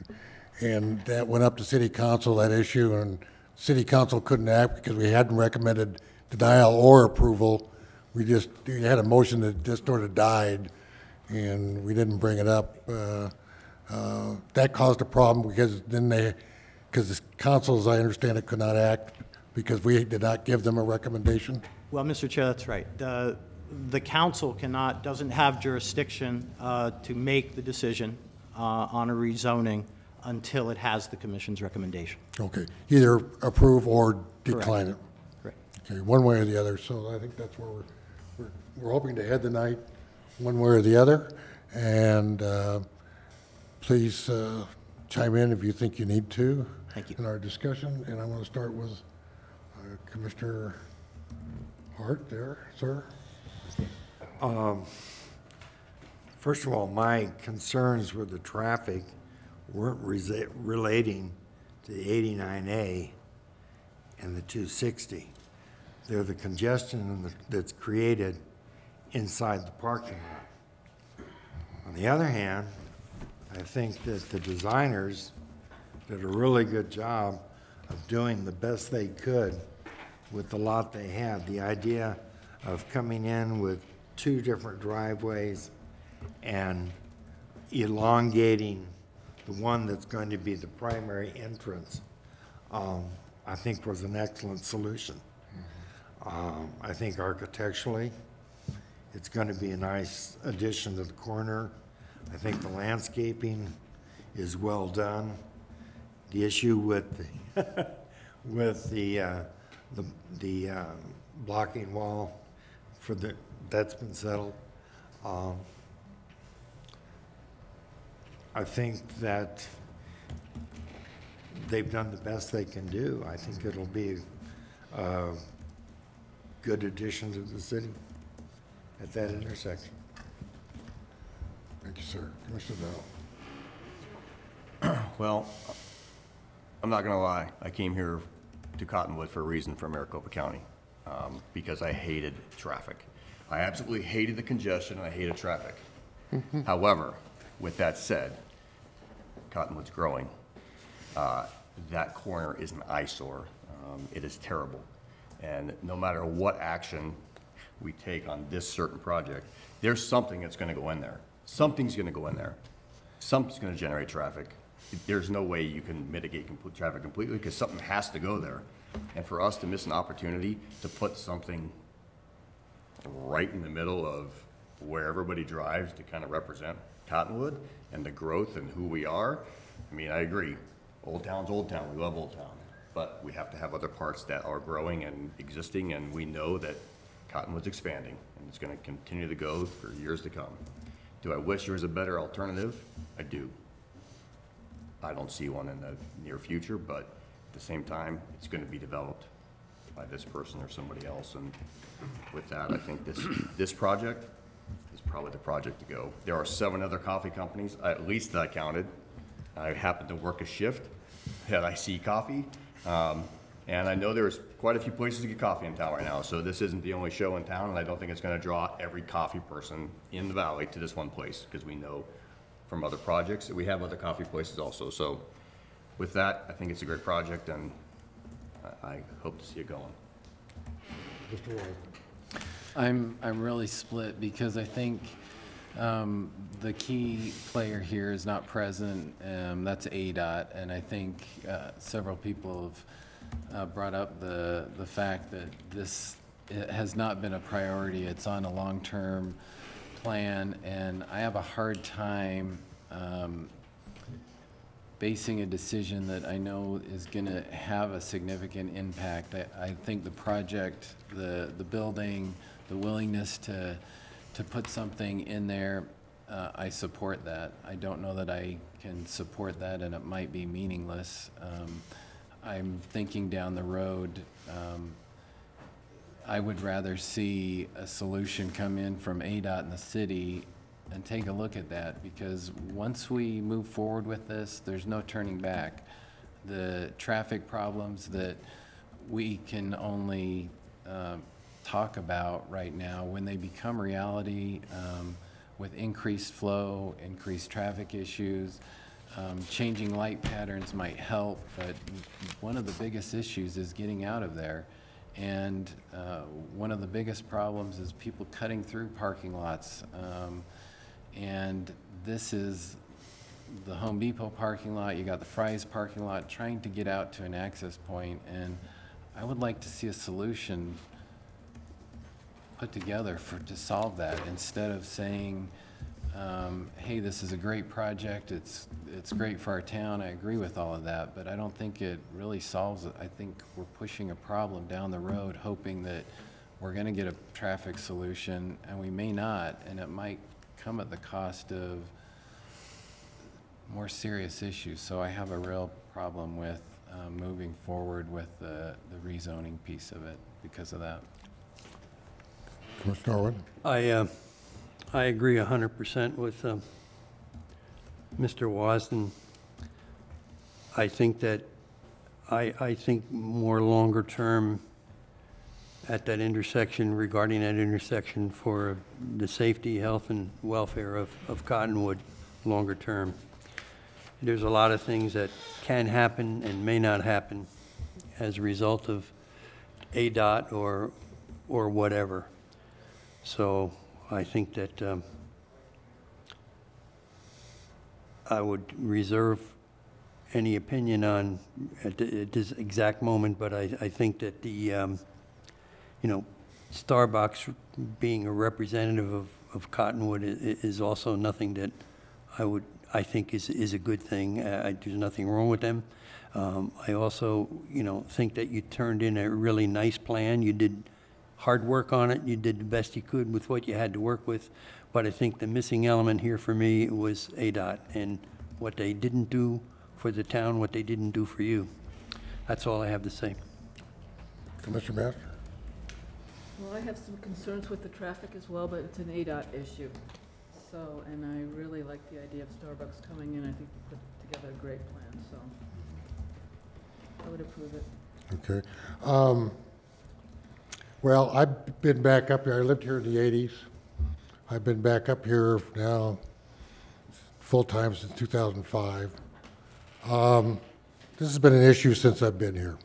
and that went up to city council, that issue, and city council couldn't act because we hadn't recommended denial or approval. We had a motion that just sort of died and we didn't bring it up. That caused a problem because because the council, as I understand it, could not act because we did not give them a recommendation. Well, Mr. Chair, that's right. The council doesn't have jurisdiction to make the decision on a rezoning until it has the commission's recommendation. Okay, either approve or decline it. Correct. Okay, one way or the other. So I think that's where we're hoping to head the night, one way or the other. And please chime in if you think you need to. Thank you. In our discussion. And I want to start with Commissioner Hart there, sir. First of all, my concerns with the traffic weren't relating to the 89A and the 260. They're the congestion that's created inside the parking lot. On the other hand, I think that the designers did a really good job of doing the best they could with the lot they had. The idea of coming in with 2 different driveways and elongating the one that's going to be the primary entrance, I think was an excellent solution. I think architecturally, it's going to be a nice addition to the corner. I think the landscaping is well done. The issue with the blocking wall that's been settled. I think that they've done the best they can do. I think it'll be a good addition to the city at that intersection. Thank you, sir. Commissioner Bell. Well, I'm not gonna lie, I came here to Cottonwood for a reason from Maricopa County, because I hated traffic. I absolutely hated the congestion and I hated traffic. However, with that said, Cottonwood's growing. That corner is an eyesore. It is terrible. And no matter what action we take on this certain project, there's something that's gonna go in there. Something's gonna go in there. Something's gonna generate traffic. There's no way you can mitigate traffic completely because something has to go there. And for us to miss an opportunity to put something right in the middle of where everybody drives to kind of represent Cottonwood and the growth and who we are, I mean, I agree. Old Town's Old Town. We love Old Town. But we have to have other parts that are growing and existing, and we know that Cottonwood's expanding, and it's going to continue to go for years to come. Do I wish there was a better alternative? I do. I don't see one in the near future, but at the same time, it's going to be developed by this person or somebody else. And with that, I think this project is probably the project to go. There are 7 other coffee companies, at least that I counted. I happen to work a shift that I see coffee. And I know there's quite a few places to get coffee in town right now, so this isn't the only show in town, and I don't think it's going to draw every coffee person in the valley to this one place, because we know from other projects that we have other coffee places also. So with that, I think it's a great project, and I hope to see it going. Mr. Ward. I'm really split because I think the key player here is not present. That's ADOT, and I think several people have brought up the fact that it has not been a priority. It's on a long-term plan, and I have a hard time basing a decision that I know is going to have a significant impact. I think the project, the building, the willingness to put something in there I support that. I don't know that I can support that, and it might be meaningless. I'm thinking down the road, I would rather see a solution come in from ADOT and the city and take a look at that, because once we move forward with this, there's no turning back. The traffic problems that we can only talk about right now, when they become reality, with increased flow, increased traffic issues, changing light patterns might help, but one of the biggest issues is getting out of there. And one of the biggest problems is people cutting through parking lots. And this is the Home Depot parking lot, you got the Fry's parking lot, trying to get out to an access point. And I would like to see a solution put together to solve that, instead of saying, hey, this is a great project, it's great for our town. I agree with all of that, but I don't think it really solves it. I think we're pushing a problem down the road, hoping that we're going to get a traffic solution, and we may not, and it might come at the cost of more serious issues. So I have a real problem with moving forward with the rezoning piece of it because of that. Commissioner Norwood? I agree 100% with Mr. Wasden. I think that, I think more longer term at that intersection, regarding that intersection for the safety, health, and welfare of Cottonwood longer term. There's a lot of things that can happen and may not happen as a result of ADOT or whatever. So I think that I would reserve any opinion on at this exact moment, but I think that the Starbucks being a representative of Cottonwood is also nothing that I think is a good thing. There's nothing wrong with them. I also, think that you turned in a really nice plan. You did hard work on it. You did the best you could with what you had to work with. But I think the missing element here for me was ADOT and what they didn't do for the town, what they didn't do for you. That's all I have to say. Commissioner Master? Well, I have some concerns with the traffic as well, but it's an ADOT issue. So, and I really like the idea of Starbucks coming in. I think you put together a great plan, so I would approve it. Okay. Well, I've been back up here. I lived here in the 80s. I've been back up here now full-time since 2005. This has been an issue since I've been here.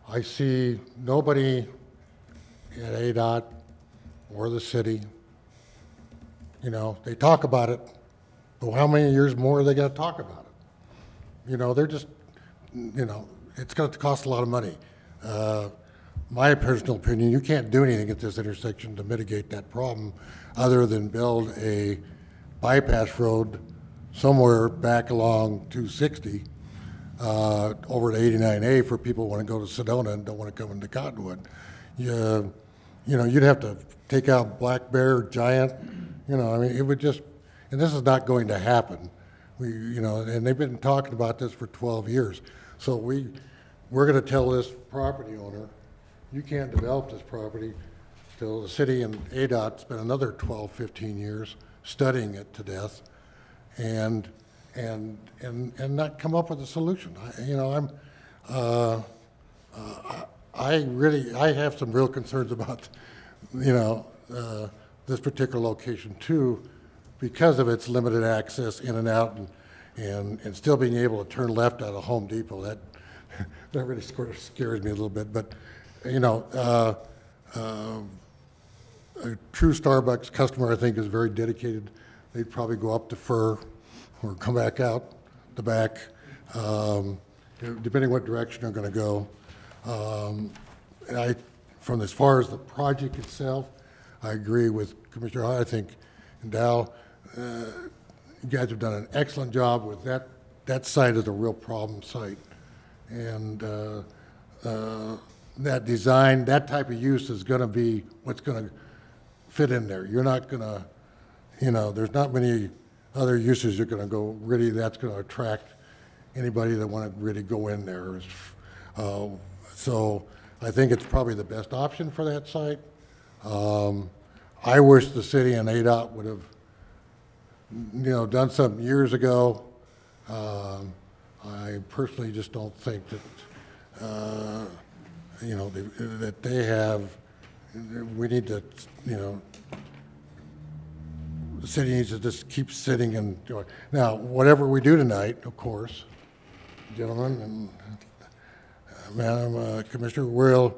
I see nobody at ADOT or the city, they talk about it, but how many years more are they going to talk about it? They're just, it's going to cost a lot of money. My personal opinion, you can't do anything at this intersection to mitigate that problem other than build a bypass road somewhere back along 260 over to 89A for people who want to go to Sedona and don't want to come into Cottonwood. You'd have to take out Black Bear, Giant, it would just, and this is not going to happen. And they've been talking about this for 12 years. So we're going to tell this property owner, you can't develop this property till the city and ADOT spend another 12, 15 years studying it to death and not come up with a solution. I have some real concerns about, this particular location too, because of its limited access in and out and still being able to turn left out of Home Depot. That really sort of scares me a little bit, but a true Starbucks customer, I think, is very dedicated. They'd probably go up to Fur or come back out the back, depending what direction they're going to go. From as far as the project itself, I agree with Commissioner Hart. I think, and Dow, you guys have done an excellent job with that. That site is a real problem site. And that design, that type of use is going to be what's going to fit in there. You're not going to there's not many other uses you're gonna go, really, that's gonna attract anybody that wanna really go in there. So I think it's probably the best option for that site. I wish the city and ADOT would have, done something years ago. I personally just don't think that, that they have, we need to, the city needs to just keep sitting and doing. Now, whatever we do tonight, of course, gentlemen and Madam Commissioner, we'll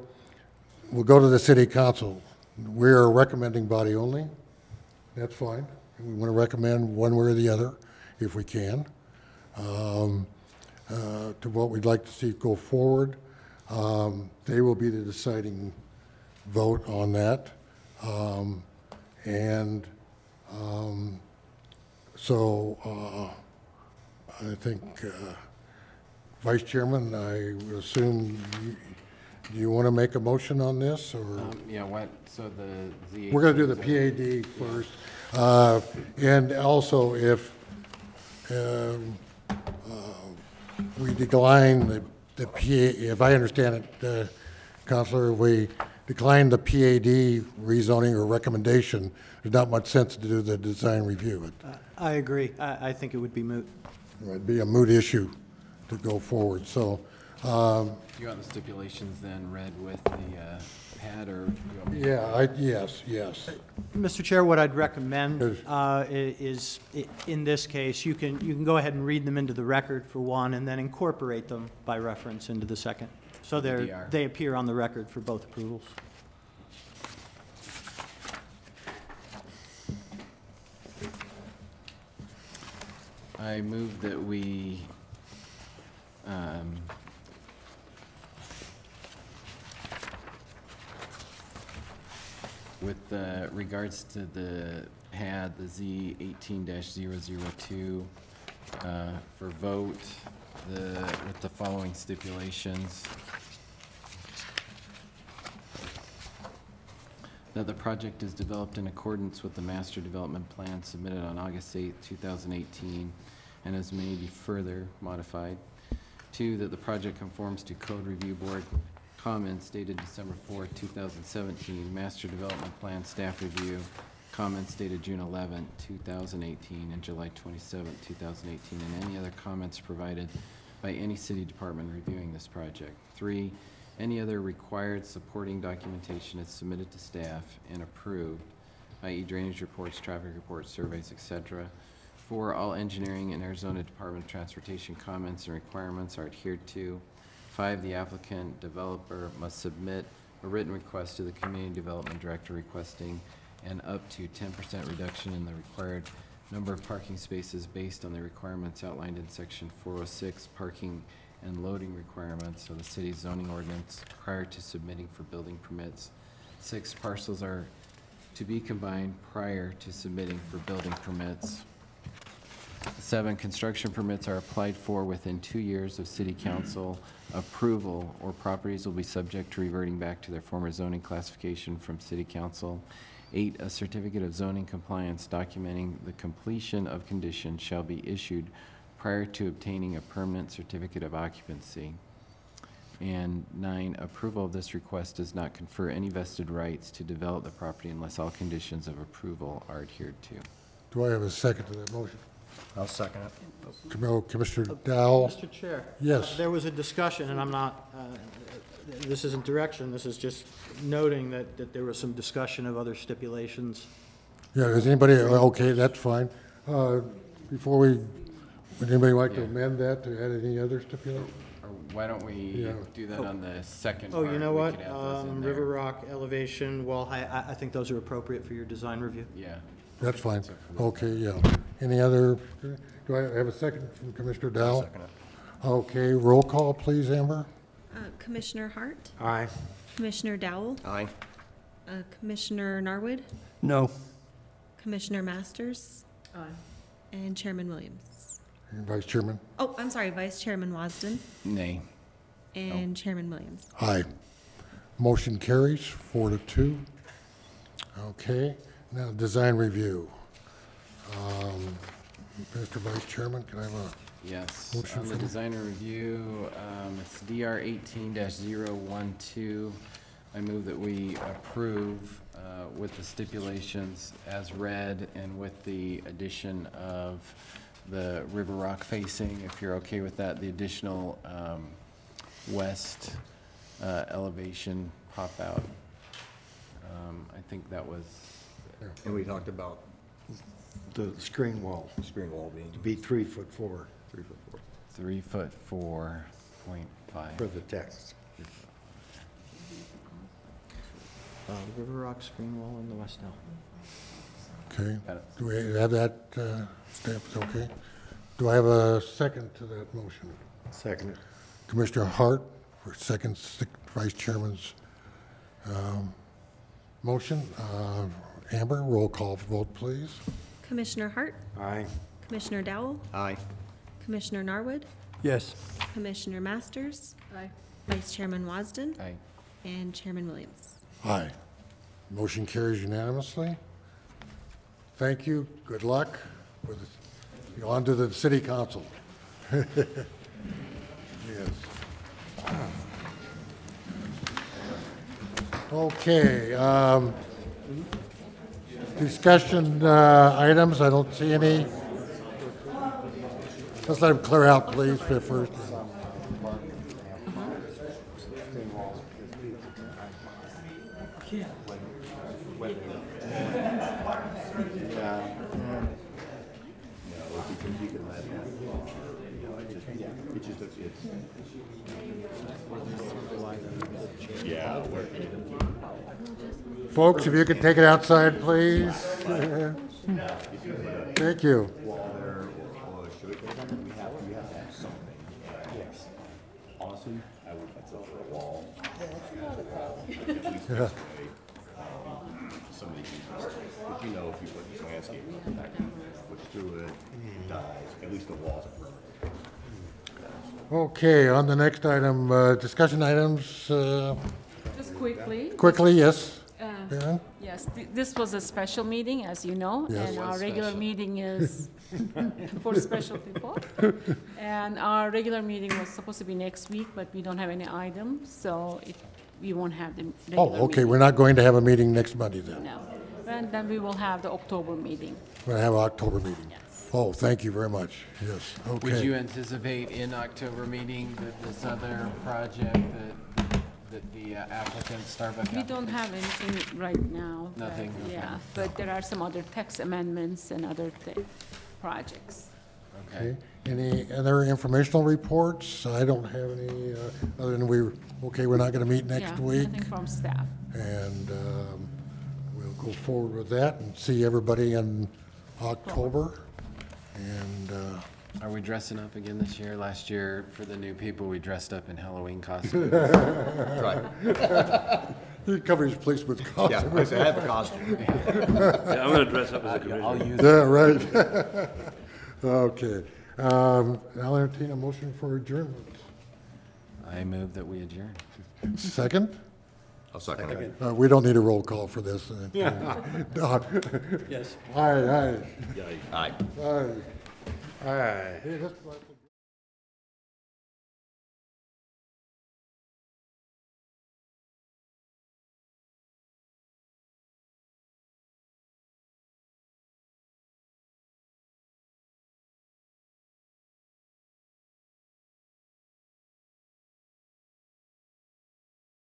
go to the city council. We're a recommending body only. That's fine. We want to recommend one way or the other, if we can, to what we'd like to see go forward. They will be the deciding vote on that. So I think, Vice Chairman, I would assume, do you want to make a motion on this, or? Yeah, so the. We're going to do the PAD first. And also, if we decline the PA, if I understand it, Counselor, if we decline the PAD rezoning or recommendation, there's not much sense to do the design review. I agree. I think it would be moot. It'd be a moot issue to go forward. So, Do you want the stipulations then read with the pad, or? Yes. Mr. Chair, what I'd recommend is, in this case, you can go ahead and read them into the record for one, and then incorporate them by reference into the second. So they appear on the record for both approvals. I move that we with regards to the PAD, the Z 18-002, for vote, with the following stipulations. That the project is developed in accordance with the master development plan submitted on August 8, 2018, and as may be further modified. 2, that the project conforms to Code Review Board comments dated December 4, 2017, master development plan staff review, comments dated June 11, 2018, and July 27, 2018, and any other comments provided by any city department reviewing this project. 3, any other required supporting documentation is submitted to staff and approved, i.e. drainage reports, traffic reports, surveys, etc. 4, all engineering and Arizona Department of Transportation comments and requirements are adhered to. 5, the applicant developer must submit a written request to the Community Development Director requesting an up to 10% reduction in the required number of parking spaces based on the requirements outlined in Section 406, parking and loading requirements of the city's zoning ordinance prior to submitting for building permits. 6, parcels are to be combined prior to submitting for building permits. 7, construction permits are applied for within 2 years of city council approval, or properties will be subject to reverting back to their former zoning classification from city council. 8, a certificate of zoning compliance documenting the completion of conditions shall be issued prior to obtaining a permanent certificate of occupancy. And 9, approval of this request does not confer any vested rights to develop the property unless all conditions of approval are adhered to. Do I have a second to that motion? I'll second it. Commissioner Dowell? Mr. Chair. Yes. There was a discussion, and I'm not, this isn't direction, this is just noting that there was some discussion of other stipulations. Yeah, is anybody, okay, that's fine. Before would anybody like to amend that to add any other stipulation? Or why don't we do that on the second Oh, part? you know We what? could add those in there. River Rock elevation, well, I think those are appropriate for your design review. Yeah. That's fine. Okay, yeah. Any other, do I have a second from Commissioner Dowell? Second it. Okay, roll call, please, Amber. Commissioner Hart? Aye. Commissioner Dowell? Aye. Commissioner Narwood? No. Commissioner Masters? Aye. And Chairman Williams? And Vice Chairman? Oh, I'm sorry, Vice Chairman Wasden? Nay. And Chairman Williams? Aye. Motion carries 4-2. Okay, now design review. Mr. Vice Chairman, can I have a Yes, motion on the for me? designer review, it's DR 18-012. I move that we approve with the stipulations as read and with the addition of the river rock facing, if you're okay with that, the additional west elevation pop out. I think that was, And we talked about The screen wall screen wall being to be 3'4" 3'4". 3'4.5". for the text. River Rock screen wall in the west L. Okay, do we have that stamped, okay? Do I have a second to that motion? Second. Commissioner Hart, for second Vice Chairman's motion. Amber, roll call vote, please. Commissioner Hart, Aye. Commissioner Dowell, Aye. Commissioner Norwood, Yes. Commissioner Masters, Aye. Vice Chairman Wasden, Aye. and Chairman Williams. Aye. Motion carries unanimously. Thank you, good luck. On to the city council. Yes. Okay, discussion items, I don't see any. Let's let him clear out, please, first. Folks, if you could take it outside, please. Thank you. Awesome. I would put up for a wall. Yeah. Some of these uses, but you know, if you put this landscape back, push through it, it dies, at least the walls are permanent. Okay, on the next item, discussion items, Just quickly. quickly, yes. Uh, Yes, this was a special meeting, as you know, Yes. and our regular meeting is for special people. And our regular meeting was supposed to be next week, but we don't have any items, so we won't have the regular Oh, okay, meeting. we're not going to have a meeting next Monday then. No, and then we will have the October meeting. We're going to have an October meeting. Oh, thank you very much, yes, okay. Would you anticipate in October meeting that this other project that the applicant, Starbucks We don't have anything right now. but- Nothing, okay. Yeah, but there are some other text amendments and other projects. Okay, any other informational reports? I don't have any, other than we're not going to meet next Yeah, week. nothing from staff. And we'll go forward with that and see everybody in October. And Are we dressing up again this year? Last year, for the new people, we dressed up in Halloween costumes. Right. he covers his policeman's costume. Yeah, I say I have a costume. Yeah, I'm gonna dress up as a commissioner. I'll use Yeah, right. Okay. I'll entertain a motion for adjournment. I move that we adjourn. Second? I'll second it. We don't need a roll call for this. Yes. Aye, aye. Aye. Aye. Aye. Hey, let's-